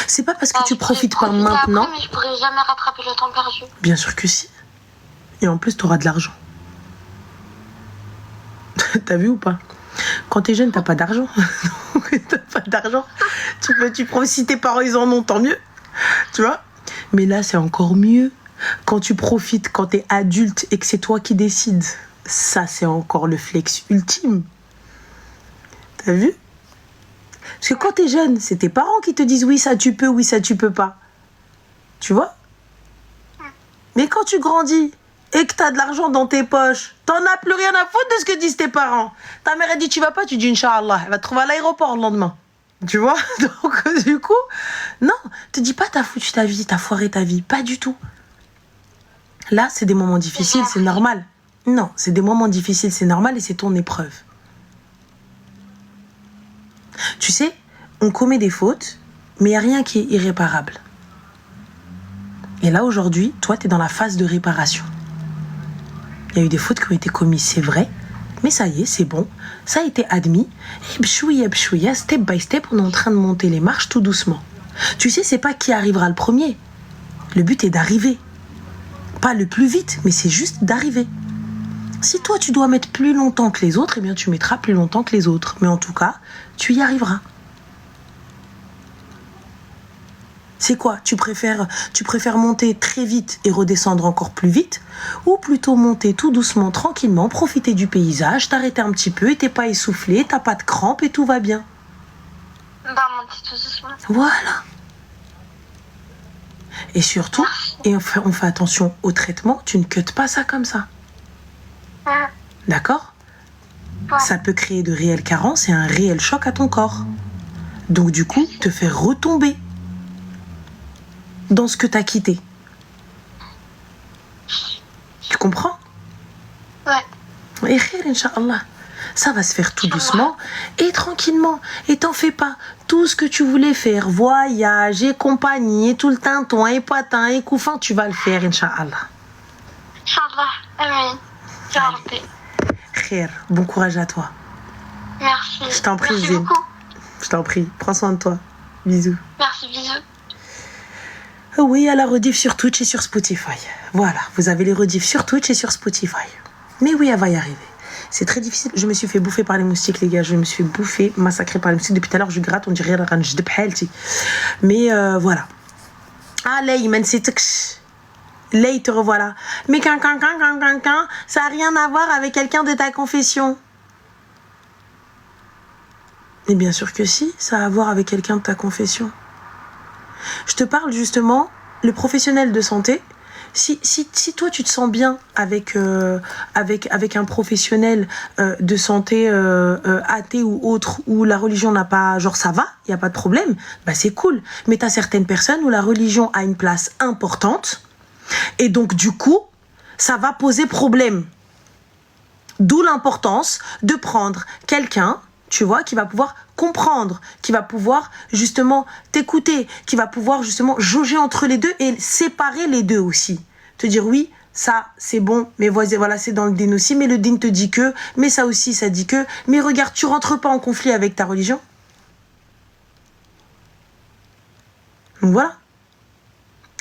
C'est pas parce que tu profites pas maintenant... Après, mais je pourrai jamais rattraper le temps perdu. Bien sûr que si. Et en plus, tu auras de l'argent. T'as vu ou pas? Quand t'es jeune, t'as pas d'argent. T'as pas d'argent. Si tes parents ils en ont, tant mieux. Tu vois? Mais là, c'est encore mieux. Quand tu profites, quand t'es adulte et que c'est toi qui décides, ça, c'est encore le flex ultime. T'as vu? Parce que quand t'es jeune, c'est tes parents qui te disent oui, ça tu peux, oui, ça tu peux pas. Tu vois? Mais quand tu grandis et que t'as de l'argent dans tes poches, t'en as plus rien à foutre de ce que disent tes parents. Ta mère, elle dit tu vas pas, tu dis Inch'Allah, elle va te trouver à l'aéroport le lendemain. Tu vois? Donc, du coup, non, te dis pas t'as foutu ta vie, t'as foiré ta vie. Pas du tout. Là, c'est des moments difficiles, c'est normal. Non, c'est des moments difficiles, c'est normal et c'est ton épreuve. Tu sais, on commet des fautes, mais il n'y a rien qui est irréparable. Et là, aujourd'hui, toi, tu es dans la phase de réparation. Il y a eu des fautes qui ont été commises, c'est vrai, mais ça y est, c'est bon. Ça a été admis. Et bchouïa, step by step, on est en train de monter les marches tout doucement. Tu sais, c'est pas qui arrivera le premier. Le but est d'arriver. Pas le plus vite, mais c'est juste d'arriver. Si toi, tu dois mettre plus longtemps que les autres, eh bien, tu mettras plus longtemps que les autres. Mais en tout cas, tu y arriveras. C'est quoi? Tu préfères monter très vite et redescendre encore plus vite, ou plutôt monter tout doucement, tranquillement, profiter du paysage, t'arrêter un petit peu et t'es pas essoufflé, t'as pas de crampes et tout va bien. Bah, monter tout doucement. Voilà. Et surtout, et on fait attention au traitement, tu ne cuttes pas ça comme ça. D'accord? Ça peut créer de réelles carences et un réel choc à ton corps. Donc du coup, te faire retomber dans ce que t'as quitté. Tu comprends? Ouais. Et khair, Inch'Allah. Ça va se faire tout doucement et tranquillement. Et t'en fais pas. Tout ce que tu voulais faire, voyage et compagnie, et tout le tintouin et patin et couffin, tu vas le faire, Inch'Allah. Inch'Allah. Amen. Ya Rabbi. Khair, bon courage à toi. Merci. Je t'en prie, Merci Zine. beaucoup. Je t'en prie. Prends soin de toi. Bisous. Merci, bisous. Oui, à la rediff sur Twitch et sur Spotify. Voilà, vous avez les rediffs sur Twitch et sur Spotify. Mais oui, elle va y arriver. C'est très difficile. Je me suis fait bouffer par les moustiques, les gars. Je me suis fait bouffer, massacrer par les moustiques. Depuis tout à l'heure, je gratte, on dirait de bhalti. Mais voilà. Ah, Lay, man, c'est Lay, te revoilà. Mais ça n'a rien à voir avec quelqu'un de ta confession. Mais bien sûr que si, ça a à voir avec quelqu'un de ta confession. Je te parle justement, le professionnel de santé, si toi tu te sens bien avec un professionnel de santé athée ou autre, où la religion n'a pas, genre ça va, il n'y a pas de problème, bah c'est cool. Mais tu as certaines personnes où la religion a une place importante, et donc du coup, ça va poser problème. D'où l'importance de prendre quelqu'un, tu vois, qui va pouvoir comprendre, qui va pouvoir justement t'écouter, qui va pouvoir justement jauger entre les deux et séparer les deux aussi. Te dire oui, ça c'est bon, mais voilà, c'est dans le din aussi, mais le din te dit que, mais ça aussi ça dit que, mais regarde, tu rentres pas en conflit avec ta religion. Donc voilà.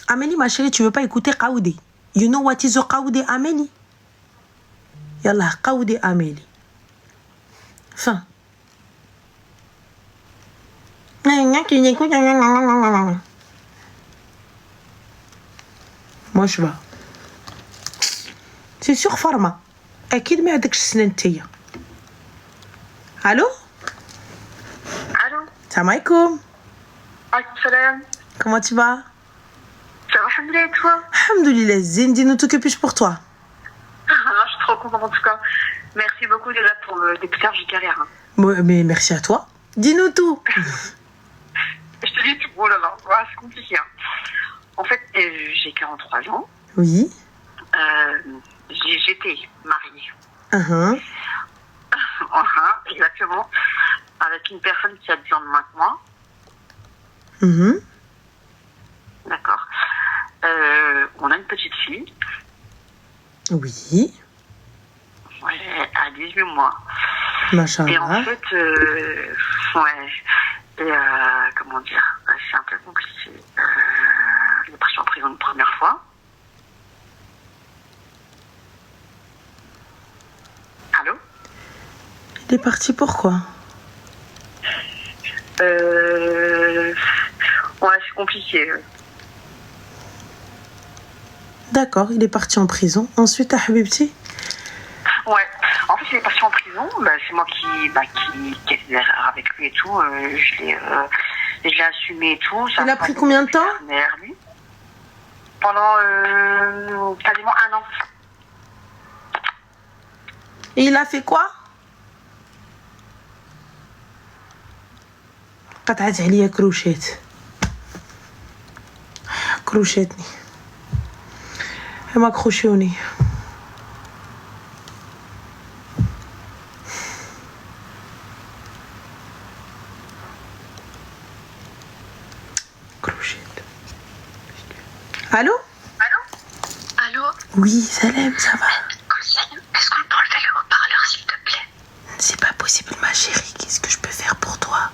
Amélie, ma chérie, tu veux pas écouter Qaoudi? You know what is a Qaoudi, Amélie? Yallah, Qaoudi, Amélie. Fin. Moi je vais. C'est sur Pharma. أكيد ما عندكش السنة نتايا. Allô? Allô? Salam alaikum. Salam. Comment tu vas? Ça va, alhamdoulilah, et toi? Alhamdoulilah, Zine, dis-nous tout que puis-je pour toi? Je suis trop contente en tout cas. Merci beaucoup déjà pour l'écouteur, j'ai galère. Mais merci à toi. Dis-nous tout. Je te dis tout, oh là là, voilà, c'est compliqué. Hein. En fait, j'ai 43 ans. Oui. J'étais mariée. Exactement. Avec une personne qui a 10 ans de moins que moi. D'accord. On a une petite fille. Oui. Ouais, à 18 mois. Machallah. Et en fait, ouais. Et comment dire, c'est un peu compliqué. Il est parti en prison une première fois. Allô? Il est parti pourquoi? Ouais, c'est compliqué. D'accord, il est parti en prison. Ensuite, à Habibti? Ouais, en fait, il est parti en prison. Bah, c'est moi qui ai derrière avec lui et tout. Je l'ai assumé et tout. Ça Il a pris combien de temps? Derrière lui. Pendant quasiment 1 an. Et il a fait quoi? قطعت عليا كروشيت كروشيتني ما كروشيوني كروشيت. Allô? Allô? Oui, Salem, ça va? Est-ce qu'on peut enlever le haut-parleur, s'il te plaît? C'est pas possible, ma chérie. Qu'est-ce que je peux faire pour toi?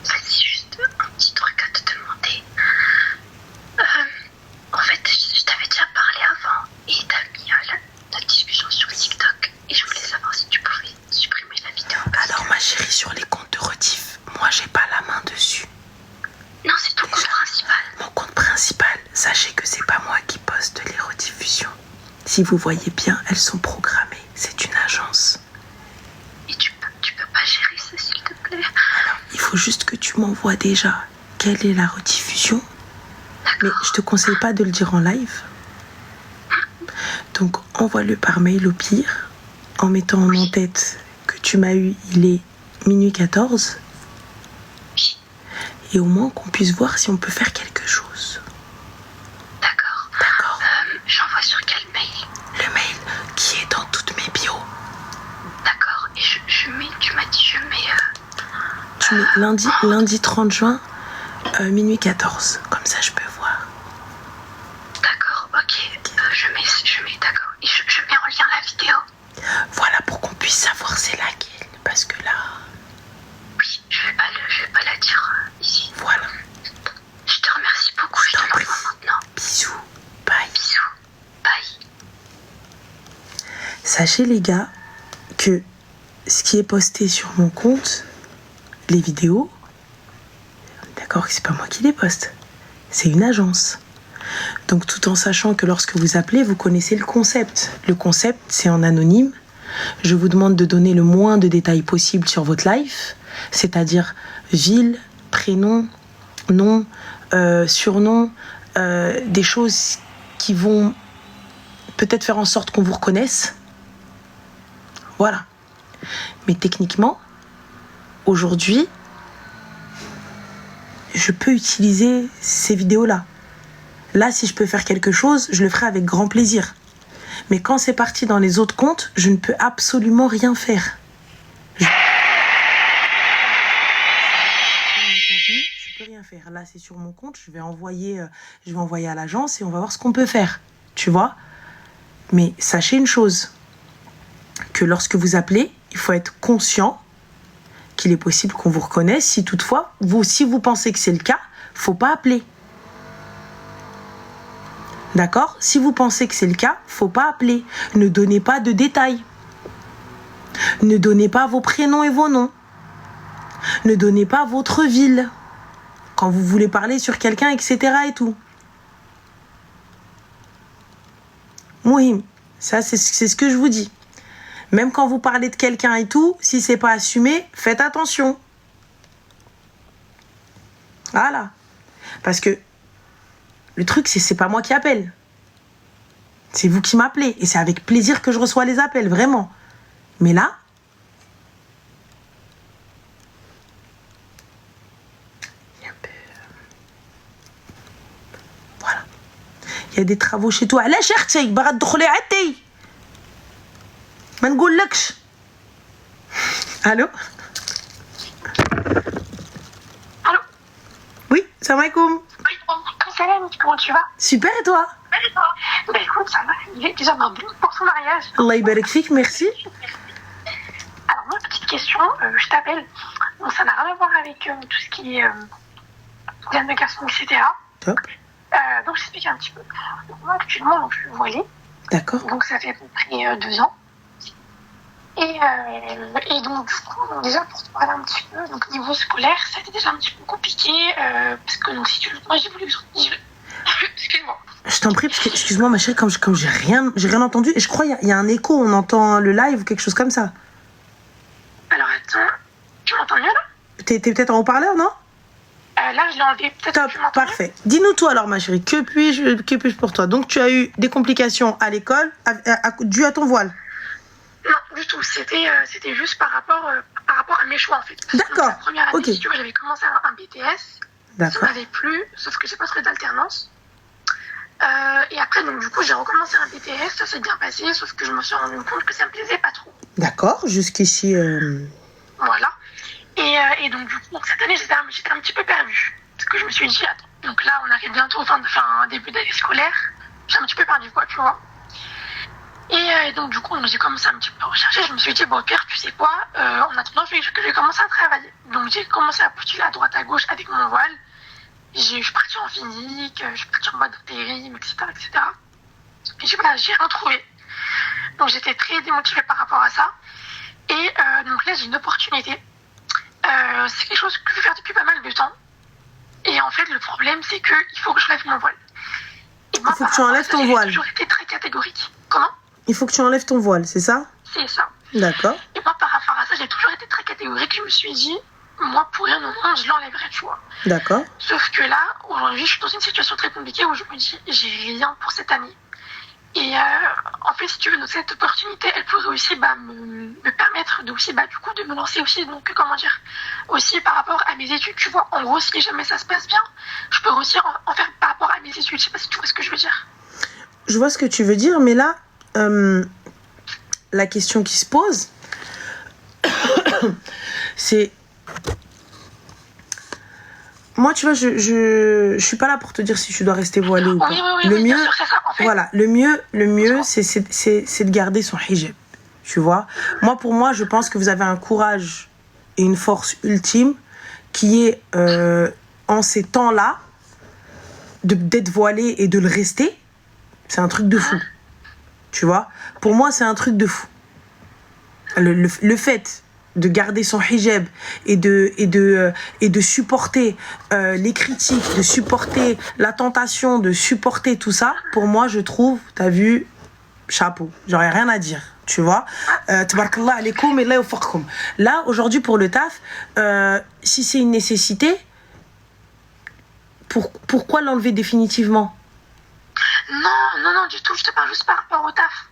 C'est juste un petit truc à te demander. En fait, je t'avais déjà parlé avant et t'as mis la discussion sur TikTok et je voulais savoir si tu pouvais supprimer la vidéo. Alors, ma chérie, sur les comptes de rediff, moi, j'ai pas la main dessus. Non, c'est ton compte principal. Mon Si vous voyez bien, elles sont programmées. C'est une agence. Et tu peux pas gérer ça, s'il te plaît? Alors, il faut juste que tu m'envoies déjà quelle est la rediffusion. Mais je te conseille pas de le dire en live. Donc, envoie-le par mail au pire, en mettant en tête que tu m'as eu, il est minuit 14. Et au moins qu'on puisse voir si on peut faire quelque chose. D'accord. J'envoie sur quel mail? Le mail qui est dans toutes mes bios. D'accord. Et je mets, tu m'as dit, Tu mets lundi 30 juin, minuit 14. Comme ça, je peux voir. D'accord, ok. Je mets, d'accord. Et je mets en lien la vidéo. Voilà, pour qu'on puisse savoir c'est laquelle. Parce que là... Oui, je vais pas la dire ici. Voilà. Je te remercie beaucoup, je te l'envoie maintenant. Bisous. Bye. Bisous. Bye. Sachez les gars que ce qui est posté sur mon compte, les vidéos, d'accord que c'est pas moi qui les poste, c'est une agence. Donc tout en sachant que lorsque vous appelez, vous connaissez le concept. Le concept, c'est en anonyme. Je vous demande de donner le moins de détails possible sur votre life, c'est-à-dire ville, prénom, nom, surnom, des choses qui vont peut-être faire en sorte qu'on vous reconnaisse. Voilà. Mais techniquement, aujourd'hui, je peux utiliser ces vidéos-là. Là, si je peux faire quelque chose, je le ferai avec grand plaisir. Mais quand c'est parti dans les autres comptes, je ne peux absolument rien faire. Je peux rien faire. Là, c'est sur mon compte, je vais envoyer à l'agence et on va voir ce qu'on peut faire. Tu vois ? Mais sachez une chose, que lorsque vous appelez, il faut être conscient qu'il est possible qu'on vous reconnaisse. Si toutefois, si vous pensez que c'est le cas, faut pas appeler. D'accord ? Si vous pensez que c'est le cas, faut pas appeler. Ne donnez pas de détails. Ne donnez pas vos prénoms et vos noms. Ne donnez pas votre ville. Quand vous voulez parler sur quelqu'un, etc. et tout. Mouhim, ça c'est ce que je vous dis. Même quand vous parlez de quelqu'un et tout, si c'est pas assumé, faites attention. Voilà. Parce que le truc, c'est pas moi qui appelle. C'est vous qui m'appelez. Et c'est avec plaisir que je reçois les appels, vraiment. Mais là, il y a un peu... Voilà. Il y a des travaux chez toi. علاش اختي باغا تدخلي عندي ما نقولكش. Allô? Allô? Oui, salam alaikum. Salam, comment tu vas? Super, et toi? Bah écoute, ça va. Il est déjà mabrouk pour son mariage. Allah yabarak fik, merci. Alors moi, petite question, je t'appelle. Bon, ça n'a rien à voir avec tout ce qui est gamme de garçons, etc. Top. Donc je t'explique un petit peu. Donc, moi, actuellement, donc, je suis voilée. D'accord. Donc ça fait à peu près 2 ans. Et donc, du coup, déjà pour te parler un petit peu, donc niveau scolaire, ça a été déjà un petit peu compliqué. Parce que, donc, si tu veux, moi j'ai voulu. Excuse-moi. Je t'en prie, parce que, excuse-moi ma chérie, comme j'ai rien entendu, et je crois qu'il y a un écho, on entend le live ou quelque chose comme ça. Alors attends, tu m'entends mieux là? T'es peut-être en haut-parleur, non? Là, je l'ai enlevé. Peut-être Top, que tu m'entends parfait. Dis-nous tout alors ma chérie, que puis-je pour toi? Donc tu as eu des complications à l'école dues à ton voile? Non, du tout. C'était juste par rapport à mes choix en fait. D'accord. La première année, Ok. si tu vois, j'avais commencé un BTS. D'accord. Ça m'avait plu, sauf que j'ai pas trouvé d'alternance. Et après, donc du coup, j'ai recommencé un BTS, ça s'est bien passé, sauf que je me suis rendu compte que ça me plaisait pas trop. D'accord, jusqu'ici... Voilà. Et donc du coup, cette année, j'étais un petit peu perdue. Parce que je me suis dit, attends, donc là, on arrive bientôt au début d'année scolaire. J'ai un petit peu perdu, quoi, tu vois. Et donc du coup, j'ai commencé un petit peu à rechercher. Je me suis dit, bon, au pire, tu sais quoi, en attendant, il faut que je commence à travailler. Donc j'ai commencé à postuler à droite à gauche avec mon voile. Je suis partie en physique, je suis partie en mode intérim, etc. Et j'ai rien trouvé. Donc j'étais très démotivée par rapport à ça. Et donc là, j'ai une opportunité. C'est quelque chose que je veux faire depuis pas mal de temps. Et en fait, le problème, c'est qu'il faut que je lève mon voile. Et moi, Il faut que tu enlèves ton voile. J'ai toujours été très catégorique. Comment? Il faut que tu enlèves ton voile, c'est ça? C'est ça. D'accord. Et moi, par rapport à ça, j'ai toujours été très catégorique. Je me suis dit, moi, pour rien au monde, je l'enlèverai, tu vois. D'accord. Sauf que là, aujourd'hui, je suis dans une situation très compliquée où je me dis, j'ai rien pour cette année. Et en fait, si tu veux, cette opportunité, elle pourrait aussi me permettre de, aussi, du coup, de me lancer aussi, donc, comment dire, aussi par rapport à mes études, tu vois. En gros, si jamais ça se passe bien, je peux aussi en faire par rapport à mes études. Je sais pas si tu vois ce que je veux dire. Je vois ce que tu veux dire, mais là, la question qui se pose, c'est... Moi, tu vois, je suis pas là pour te dire si tu dois rester voilée ou pas. Oui, le mieux, sûr, c'est ça, en fait. voilà, le mieux, c'est de garder son hijab. Tu vois. Pour moi, je pense que vous avez un courage et une force ultime qui est en ces temps-là d'être voilée et de le rester. C'est un truc de fou. Tu vois. Pour moi, c'est un truc de fou. Le fait de garder son hijab et de supporter les critiques, de supporter la tentation, de supporter tout ça, pour moi, je trouve, t'as vu, chapeau. J'aurais rien à dire, tu vois. Tabarakallah alaykoum et la yawfaqkoum. Là, aujourd'hui, pour le taf, si c'est une nécessité, pourquoi l'enlever définitivement? Non, du tout. Je te parle juste par rapport au taf.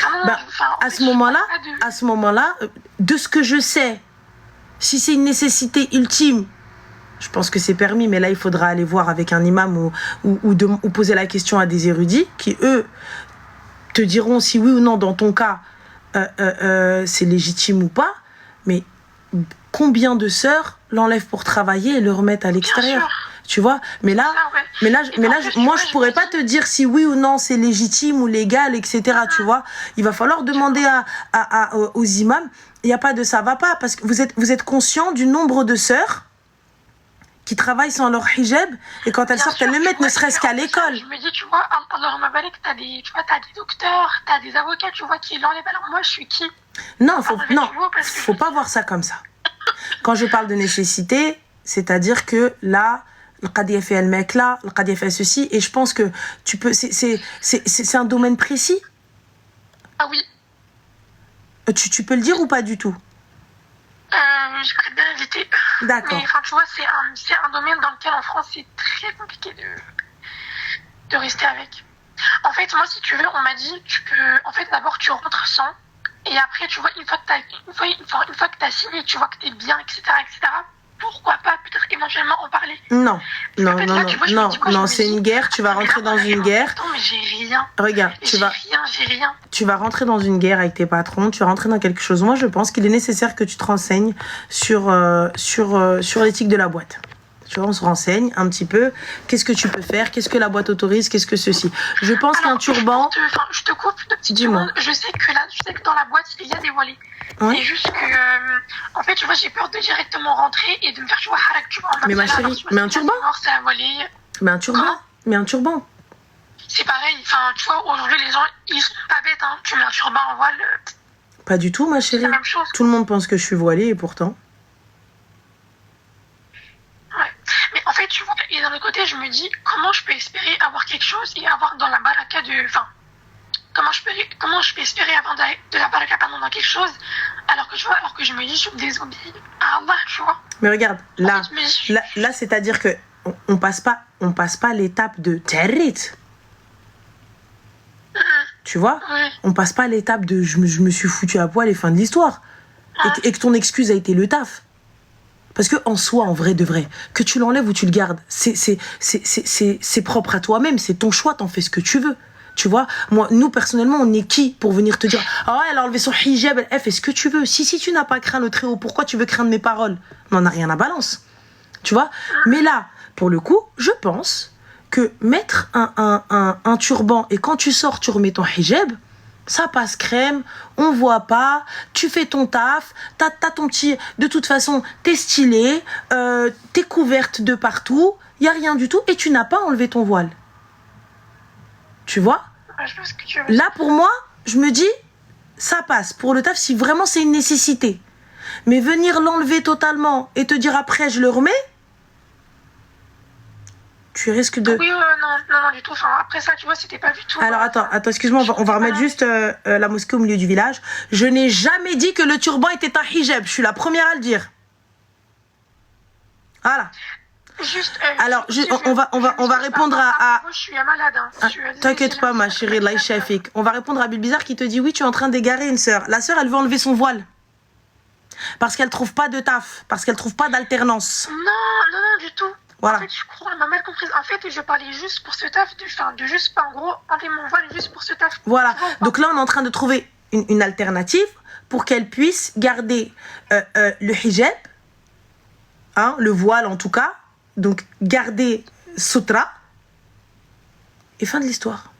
Vraiment, à ce moment-là, de ce que je sais, si c'est une nécessité ultime, je pense que c'est permis, mais là, il faudra aller voir avec un imam ou poser la question à des érudits qui, eux, te diront si oui ou non, dans ton cas, c'est légitime ou pas. Mais combien de sœurs l'enlèvent pour travailler et le remettent à l'extérieur? Tu vois, mais là, moi, je pourrais pas te dire si oui ou non c'est légitime ou légal, etc. Tu vois, il va falloir demander aux imams. Il n'y a pas de ça va pas, parce que vous êtes conscient du nombre de sœurs qui travaillent sans leur hijab et quand elles sortent, elles le mettent, ne serait-ce qu'à l'école. Je me dis, tu vois, alors ma balèque, t'as des docteurs, t'as des avocats, tu vois, qui l'enlèvent. Alors moi, je suis qui? Non, faut pas voir ça comme ça. Quand je parle de nécessité, c'est-à-dire que là, le Qadiya fait le mec là, le Qadiya fait ceci, et je pense que tu peux. C'est un domaine précis. Ah oui. Tu peux le dire ou pas du tout? J'aimerais bien éviter. D'accord. Mais tu vois, c'est un domaine dans lequel en France c'est très compliqué de rester avec. En fait, moi, si tu veux, on m'a dit, tu peux. En fait, d'abord, tu rentres sans, et après, tu vois, une fois que t'as signé, tu vois que t'es bien, etc., pourquoi pas peut-être éventuellement en parler. Non, c'est une guerre, tu vas rentrer dans une guerre. Attends, mais j'ai rien. Regarde, j'ai rien. Tu vas rentrer dans une guerre avec tes patrons, tu vas rentrer dans quelque chose. Moi, je pense qu'il est nécessaire que tu te renseignes sur l'éthique de la boîte. Tu vois, on se renseigne un petit peu. Qu'est-ce que tu peux faire? Qu'est-ce que la boîte autorise? Qu'est-ce que ceci? Je pense qu'un turban... Je te coupe de petites secondes. Je sais que dans la boîte, il y a des voilés. Oui. C'est juste que, en fait, tu vois, j'ai peur de directement rentrer et de me faire, tu vois, harak, tu vois. Mais ma chérie, mais un turban. C'est un voilé. Mais un turban. Mais un turban. C'est pareil. Enfin, tu vois, aujourd'hui, les gens, ils sont pas bêtes, hein. Tu mets un turban en voile. Pas du tout, ma chérie. C'est la même chose. Tout le monde pense que je suis voilée et pourtant... Mais en fait, tu vois, et d'un autre côté, je me dis, comment je peux espérer avoir quelque chose et avoir dans la baraka de... Enfin, comment je peux espérer avoir de la baraka dans quelque chose alors que je me dis, je désobéis à Allah, tu vois. Mais regarde, là, En fait, là c'est-à-dire que on passe pas l'étape de territ. Tu vois, on passe pas l'étape de je me suis foutu à poil et fin de l'histoire. Et que ton excuse a été le taf. Parce que en soi, en vrai de vrai, que tu l'enlèves ou tu le gardes, c'est propre à toi-même, c'est ton choix, t'en fais ce que tu veux. Tu vois, nous personnellement, on est qui pour venir te dire ah, elle a enlevé son hijab, elle fait ce que tu veux. Si tu n'as pas craint le très haut, pourquoi tu veux craindre mes paroles? On n'en a rien à balance. Tu vois. Mais là, pour le coup, je pense que mettre un turban et quand tu sors, tu remets ton hijab, ça passe crème, on voit pas, tu fais ton taf, t'as ton petit... De toute façon, t'es stylée, t'es couverte de partout, y a rien du tout, et tu n'as pas enlevé ton voile. Tu vois? Là, pour moi, je me dis, ça passe pour le taf si vraiment c'est une nécessité. Mais venir l'enlever totalement et te dire après, je le remets, tu risques de... Oui, non, du tout. Enfin, après ça, tu vois, c'était pas du tout... Alors, attends, excuse-moi, on va remettre juste la mosquée au milieu du village. Je n'ai jamais dit que le turban était un hijab. Je suis la première à le dire. Voilà. Juste, alors, on va répondre à... Moi, je suis malade. Hein. T'inquiète pas, ma chérie, là, Shafik. On va répondre à Bilbizarre qui te dit, oui, tu es en train d'égarer une sœur. La sœur, elle veut enlever son voile. Parce qu'elle trouve pas de taf. Parce qu'elle trouve pas d'alternance. Non, du tout. Voilà. En fait, je crois, elle m'a mal comprise. En fait, je parlais juste pour ce taf. De juste, en gros, enlever mon voile juste pour ce taf. Voilà. Donc là, on est en train de trouver une alternative pour qu'elle puisse garder le hijab, hein, le voile en tout cas. Donc, garder sutra. Et fin de l'histoire.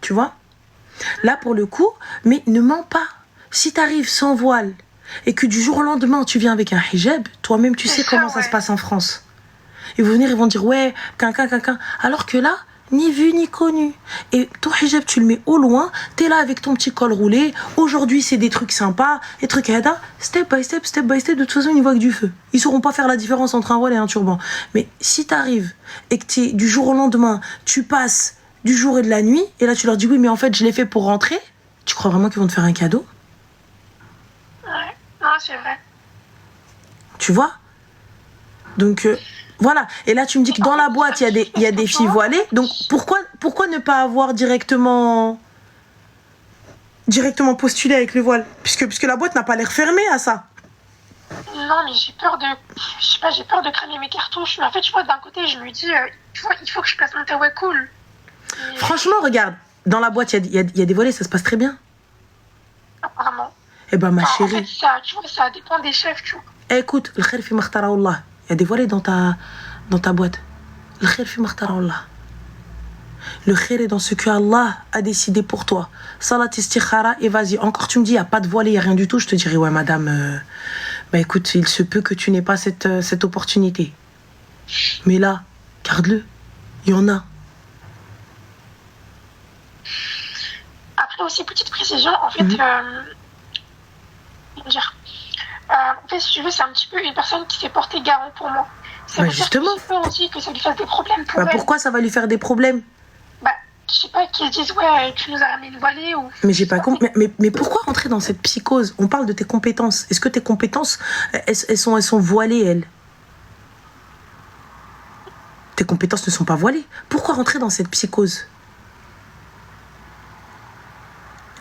Tu vois? Là, pour le coup, mais ne mens pas. Si tu arrives sans voile et que du jour au lendemain, tu viens avec un hijab, toi-même, tu sais comment ça se passe en France. Ils vont venir, ils vont dire, ouais, quinquin. Alors que là, ni vu ni connu. Et ton hijab, tu le mets au loin, t'es là avec ton petit col roulé. Aujourd'hui, c'est des trucs sympas, des trucs à step by step. De toute façon, ils voient que du feu. Ils sauront pas faire la différence entre un voile et un turban. Mais si t'arrives et que t'es du jour au lendemain, tu passes du jour et de la nuit, et là, tu leur dis, oui, mais en fait, je l'ai fait pour rentrer, tu crois vraiment qu'ils vont te faire un cadeau? Ouais, non, c'est vrai. Tu vois? Donc, voilà. Et là, tu me dis que dans la boîte, il y a des filles voilées. Donc, pourquoi ne pas avoir directement postulé avec le voile? Puisque la boîte n'a pas l'air fermée à ça. Non, mais j'ai peur de cramer mes cartouches. Mais en fait, tu vois, d'un côté, je lui dis, il faut que je passe mon tawakkul. Franchement, regarde. Dans la boîte, il y a des volets, ça se passe très bien. Apparemment. Eh ben, ma chérie. En fait, tu vois, ça dépend des chefs, tu vois. Écoute, le khair fi makhtara Allah. Il y a des volets dans ta boîte. Le khair fi makhtara Allah. Le khair est dans ce que Allah a décidé pour toi. Salat istikhara et vas-y. Encore tu me dis, il n'y a pas de volet, il n'y a rien du tout. Je te dirais, ouais madame, bah écoute, il se peut que tu n'aies pas cette opportunité. Mais là, garde-le. Il y en a. Après aussi, petite précision, en fait, comment dire, en fait, si tu veux, c'est un petit peu une personne qui s'est portée garant pour moi. Ça veut justement. dire que j'ai peur aussi que ça lui fasse des problèmes pour elle. Pourquoi ça va lui faire des problèmes? Je sais pas, qu'ils disent, ouais, tu nous as ramené une voilée ou... Mais j'ai pas compris. Mais pourquoi rentrer dans cette psychose? On parle de tes compétences. Est-ce que tes compétences, elles sont voilées, elles? Tes compétences ne sont pas voilées. Pourquoi rentrer dans cette psychose?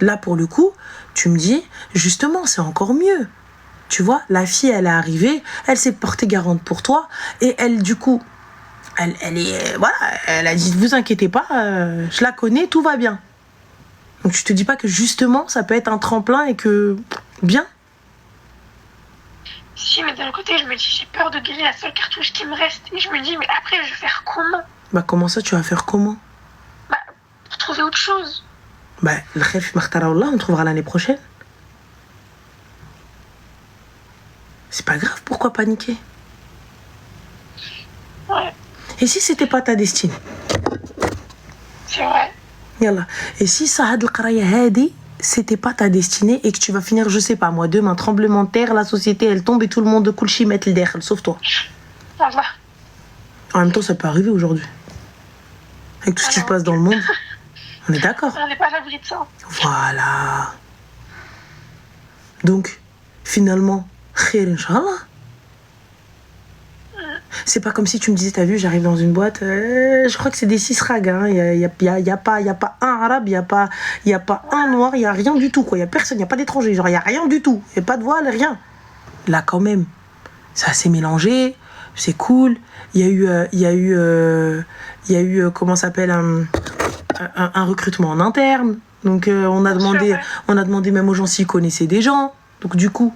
Là, pour le coup, tu me dis, justement, c'est encore mieux. Tu vois, la fille, elle est arrivée, elle s'est portée garante pour toi, et elle, du coup, elle a dit, ne vous inquiétez pas, je la connais, tout va bien. Donc, tu te dis pas que, justement, ça peut être un tremplin et que, bien. Si, mais d'un côté, je me dis, j'ai peur de griller la seule cartouche qui me reste, et je me dis, mais après, je vais faire comment? Comment ça, tu vas faire comment? Pour trouver autre chose. Le khair fi makhtara Allah, on trouvera l'année prochaine. C'est pas grave, pourquoi paniquer? Ouais. Et si c'était pas ta destinée? C'est vrai. Yallah. Et si ça had al-qaraya hadi, c'était pas ta destinée et que tu vas finir, je sais pas moi, demain, tremblement de terre, la société elle tombe et tout le monde coule chimet le derrière, sauf toi. Voilà. En même temps, ça peut arriver aujourd'hui. Avec tout ce qui se passe dans le monde. On est d'accord? On n'est pas à l'abri de ça. Voilà. Donc, finalement, khair Inch'Allah. C'est pas comme si tu me disais, t'as vu, j'arrive dans une boîte, je crois que c'est des sisrags, hein. Y a pas un arabe, y a pas un noir, y a rien du tout, quoi. Y a personne, y a pas d'étranger, genre y a rien du tout. Y a pas de voile, rien. Là, quand même, c'est assez mélangé, c'est cool. Il y a eu, comment ça s'appelle, un recrutement en interne. Donc, on a demandé même aux gens s'ils connaissaient des gens. Donc, du coup.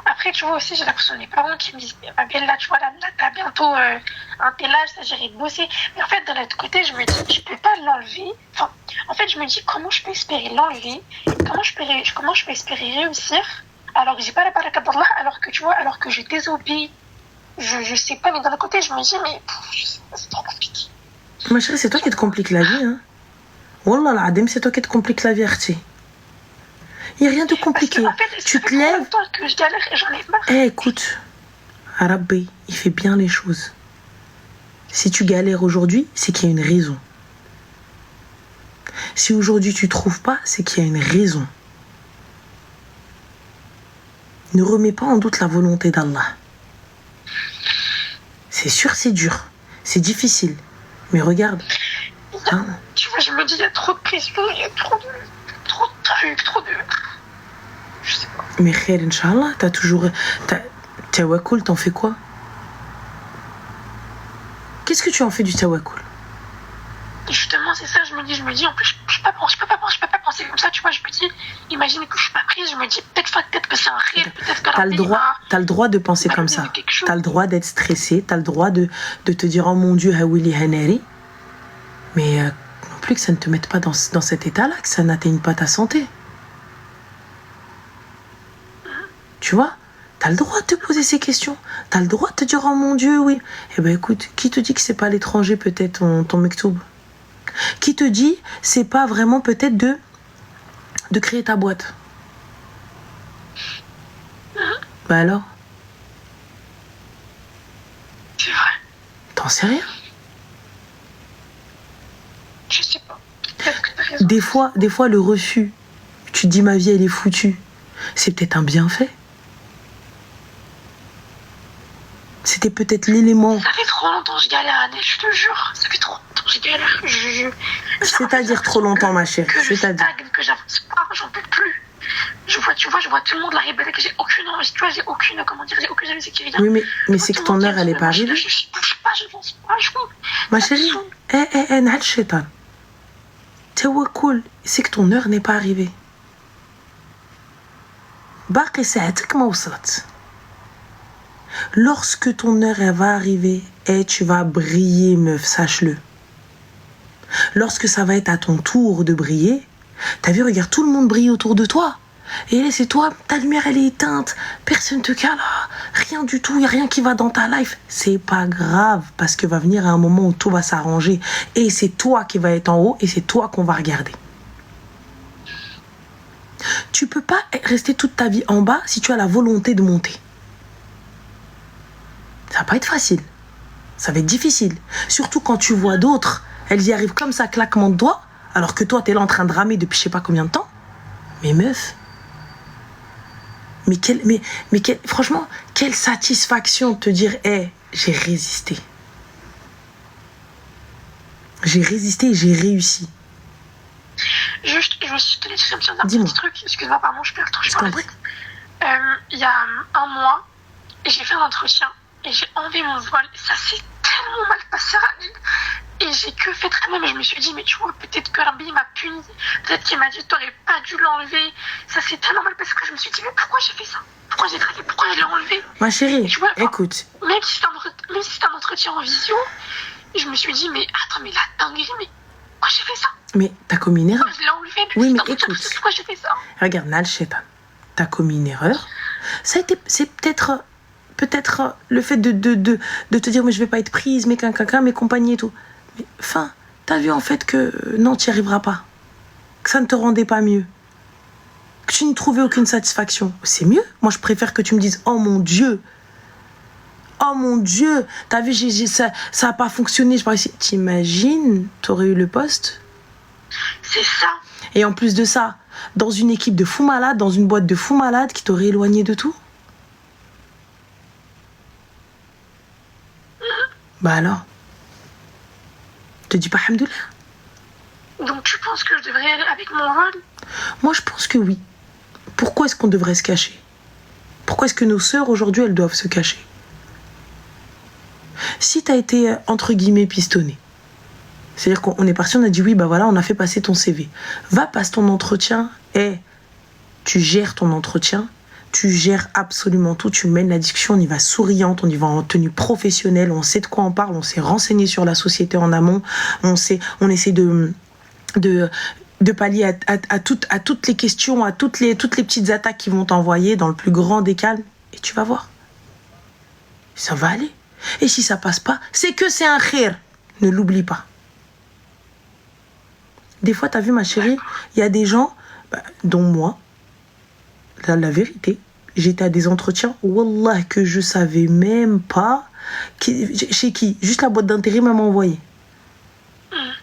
Après, tu vois aussi, j'ai l'impression des parents qui me disent, ma belle, là, tu vois, là t'as bientôt un tel âge, ça j'irai te bosser. Mais en fait, de l'autre côté, je me dis, je peux pas l'enlever. Enfin, en fait, je me dis, comment je peux espérer l'enlever? Comment je peux espérer réussir alors que j'ai pas la baraka d'Allah, alors que, tu vois, alors que je désobéis. Je sais pas, mais d'un côté, je me dis, mais c'est trop compliqué. Ma chérie, c'est toi qui te compliques la vie, hein. Wallah, l'adem, c'est toi qui te compliques la vie, Arti. Il n'y a rien de compliqué. En fait, tu te lèves. Que je galère et j'en ai marre. Écoute, Rabbi, il fait bien les choses. Si tu galères aujourd'hui, c'est qu'il y a une raison. Si aujourd'hui tu trouves pas, c'est qu'il y a une raison. Ne remets pas en doute la volonté d'Allah. C'est sûr, c'est dur. C'est difficile. Mais regarde. Hein? Tu vois, je me dis, il y a trop de pression, il y a trop de trucs, trop de... Je sais pas. Mais khair, Inch'Allah, t'as toujours... Tawakkul, t'en fais quoi? Qu'est-ce que tu en fais du tawakkul? Justement, c'est ça, je me dis, en plus, je peux pas penser comme ça, tu vois, je me dis, imagine que je suis pas prise, je me dis, peut-être que c'est un rire, peut-être que t'as le droit de penser comme ça. T'as le droit d'être stressé, t'as le droit de te dire, oh mon Dieu, Hawili Hanari. Mais non plus que ça ne te mette pas dans cet état-là, que ça n'atteigne pas ta santé. Tu vois? T'as le droit de te poser ces questions. T'as le droit de te dire, oh mon Dieu, oui. Eh ben écoute, qui te dit que c'est pas à l'étranger peut-être ton mektoub? Qui te dit c'est pas vraiment peut-être de créer ta boîte? Bah alors? C'est vrai. T'en sais rien? Je sais pas. Peut-être que t'as raison. Des fois le refus, tu te dis ma vie elle est foutue, c'est peut-être un bienfait. C'était peut-être l'élément. Ça fait trop longtemps que je galère, Annelle, je te jure. Ça fait trop longtemps que je galère. C'est-à-dire trop longtemps, ma chérie. Que je stagne, que j'avance pas, j'en peux plus. Je vois tout le monde la rébellion, que j'ai aucune sécurité. Oui, mais c'est que ton heure, elle est pas arrivée. Je bouge pas, j'avance pas, ma chérie, n'hal shaitan. Tawakkul, c'est que ton heure n'est pas arrivée. Baqi sa'atak ma waslat. Lorsque ton heure elle va arriver, tu vas briller, meuf, sache-le. Lorsque ça va être à ton tour de briller, t'as vu, regarde, tout le monde brille autour de toi. Et là, c'est toi, ta lumière elle est éteinte, personne te cale, rien du tout, il n'y a rien qui va dans ta life. C'est pas grave, parce que va venir un moment où tout va s'arranger. Et c'est toi qui vas être en haut, et c'est toi qu'on va regarder. Tu peux pas rester toute ta vie en bas si tu as la volonté de monter. Ça va pas être facile. Ça va être difficile. Surtout quand tu vois d'autres, elles y arrivent comme ça, claquement de doigts, alors que toi, t'es là en train de ramer depuis je sais pas combien de temps. Mais meuf, franchement, quelle satisfaction de te dire, j'ai résisté. J'ai résisté et j'ai réussi. Je te laisse dire un Dis-moi. petit truc. Excuse-moi, pardon, je perds trop. Il y a un mois, j'ai fait un entretien et j'ai enlevé mon voile. Ça s'est tellement mal passé, Radine. Et j'ai que fait très mal. Mais je me suis dit, mais tu vois, peut-être que Rabbi m'a puni. Peut-être qu'il m'a dit, t'aurais pas dû l'enlever. Ça s'est tellement mal passé que je me suis dit, mais pourquoi j'ai fait ça? Pourquoi j'ai traqué? Pourquoi je l'ai enlevé? Ma chérie, tu vois, écoute. Même si c'est un entretien en visio, je me suis dit, mais attends, mais la dinguerie, mais pourquoi j'ai fait ça? Mais t'as commis une erreur. Je l'ai enlevé. Oui, mais écoute. Pourquoi j'ai fait ça? Regarde, Nal Shaitan, t'as commis une erreur. C'est peut-être le fait de te dire, mais je vais pas être prise, mais mes compagnies et tout. Mais enfin, t'as vu en fait que non, tu n'y arriveras pas. Que ça ne te rendait pas mieux. Que tu n'y trouvais aucune satisfaction. C'est mieux. Moi, je préfère que tu me dises, oh mon Dieu. Oh mon Dieu. T'as vu, ça n'a pas fonctionné. Je parle ici. T'imagines, t'aurais eu le poste? C'est ça. Et en plus de ça, dans une équipe de fous malades, dans une boîte de fous malades qui t'aurait éloigné de tout. Bah alors, te dis pas hamdoulilah. Donc tu penses que je devrais aller avec mon voile? Moi je pense que oui. Pourquoi est-ce qu'on devrait se cacher? Pourquoi est-ce que nos sœurs aujourd'hui elles doivent se cacher? Si t'as été entre guillemets pistonné, c'est-à-dire qu'on est parti, on a dit oui, bah voilà, on a fait passer ton CV. Va, passe ton entretien et tu gères ton entretien. Tu gères absolument tout, tu mènes la discussion, on y va souriante, on y va en tenue professionnelle, on sait de quoi on parle, on s'est renseigné sur la société en amont, on essaie de pallier à toutes les questions, à toutes les petites attaques qui vont t'envoyer dans le plus grand des calmes, et tu vas voir. Ça va aller. Et si ça passe pas, c'est que c'est un khir. Ne l'oublie pas. Des fois, t'as vu ma chérie, il y a des gens, dont moi, la vérité, j'étais à des entretiens, wallah, que je savais même pas Chez qui? Juste la boîte d'intérim, elle m'a envoyé.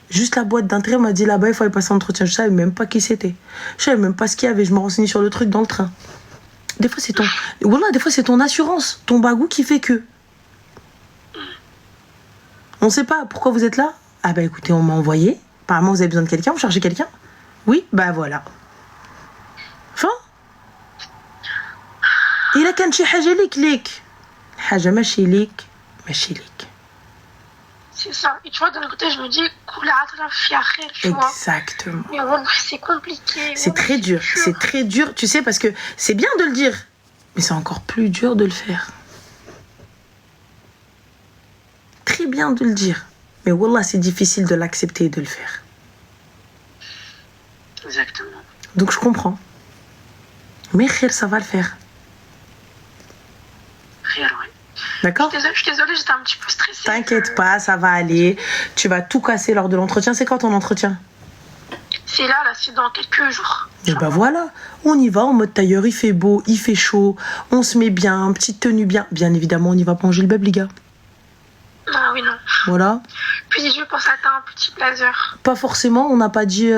Juste la boîte d'intérim m'a dit là-bas, il fallait passer un entretien. Je savais même pas qui c'était. Je savais même pas ce qu'il y avait. Je me renseignais sur le truc dans le train. Des fois, c'est ton... Voilà, des fois, c'est ton assurance, ton bagou qui fait que... On sait pas pourquoi vous êtes là. Ah bah écoutez, on m'a envoyé. Apparemment, vous avez besoin de quelqu'un, vous cherchez quelqu'un. Oui, bah voilà. Fin. إلا كان شي حاجة ليك حاجة ماشي ليك. C'est ça. Et tu vois, d'un autre côté, je me dis, tu vois. Exactement. Mais bon, c'est compliqué. C'est très dur. C'est très dur, tu sais, parce que c'est bien de le dire, mais c'est encore plus dur de le faire. Très bien de le dire, mais wallah, c'est difficile de l'accepter et de le faire. Exactement. Donc je comprends. Mais khir, ça va le faire. Rien, ouais. D'accord? Je suis désolée, j'étais un petit peu stressée. T'inquiète pas, ça va aller. Tu vas tout casser lors de l'entretien. C'est quand ton entretien? C'est là, c'est dans quelques jours. Et bah voilà, on y va en mode tailleur, il fait beau, il fait chaud, on se met bien, petite tenue bien. Bien évidemment, on y va pas en jilbab, les gars. Ah oui, non. Voilà. Puis je pense à un petit blazer. Pas forcément, on n'a pas dit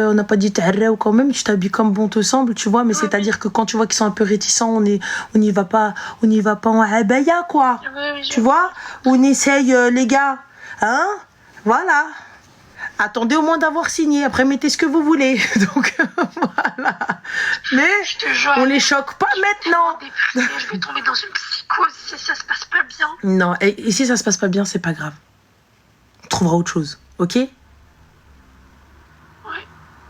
t'arrête ou quand même, tu t'habilles comme bon te semble, tu vois, mais c'est-à-dire que quand tu vois qu'ils sont un peu réticents, on n'y va pas en abaya, quoi. Oui, tu vois, on essaye, les gars, hein, voilà. Attendez au moins d'avoir signé, après mettez ce que vous voulez. Donc voilà. Mais on les choque pas maintenant. Je vais tomber dans une psychose si ça se passe pas bien. Non, et si ça se passe pas bien, c'est pas grave. On trouvera autre chose, ok? Ouais.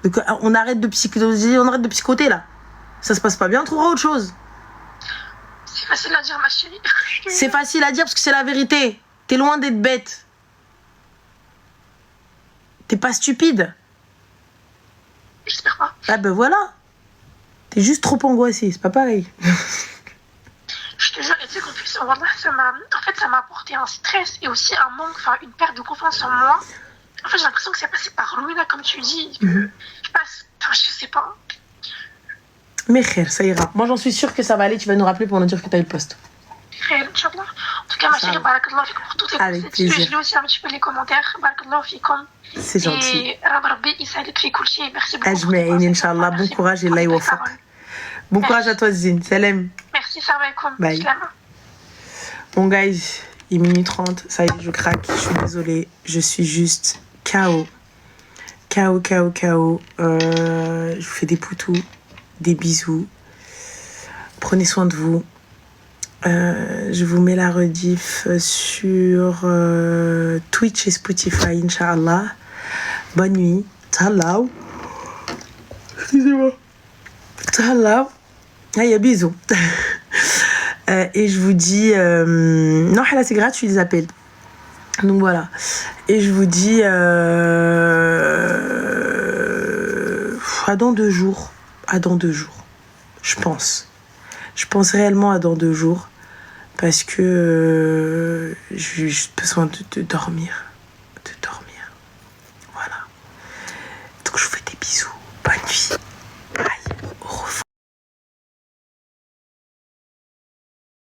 Donc on arrête de psychoter là. Ça se passe pas bien, on trouvera autre chose. C'est facile à dire, ma chérie. C'est facile à dire parce que c'est la vérité. T'es loin d'être bête. T'es pas stupide. J'espère pas. Ah ben voilà. T'es juste trop angoissée, c'est pas pareil. Je te jure, et tu sais qu'en plus, ça m'a apporté un stress et aussi un manque, enfin une perte de confiance en moi. En fait, j'ai l'impression que c'est passé par loin, là, comme tu dis. Je sais pas. Mais khair, ça ira. Moi j'en suis sûre que ça va aller, tu vas nous rappeler pour nous dire que t'as eu le poste. Inch'Allah. En tout cas, ma chérie, barakallah fikum pour toutes les avec plaisir. Je lis aussi un petit peu les commentaires. Barakallah fikum. C'est gentil. Et Rabbi Isalik fi kulchi. Merci beaucoup. Ajma'in, Inch'Allah. Bon courage et Allah yawafaq. Bon courage à toi, Zine. Salam. Merci, salam alaikum. Bye. Bon, guys, il est minuit 30. Ça y est, je craque. Je suis désolée. Je suis juste KO. KO. Je vous fais des poutous, des bisous. Prenez soin de vous. Je vous mets la rediff sur Twitch et Spotify, Inch'Allah. Bonne nuit. Tchalaou. Excusez-moi. Tchalaou. Aïe, bisous. Et je vous dis... Non, là, c'est gratuit, les appels. Donc voilà. Et je vous dis... À dans 2 jours. À dans 2 jours. Je pense. Je pense réellement à dans 2 jours. Parce que j'ai juste besoin de dormir. De dormir. Voilà. Donc je vous fais des bisous. Bonne nuit.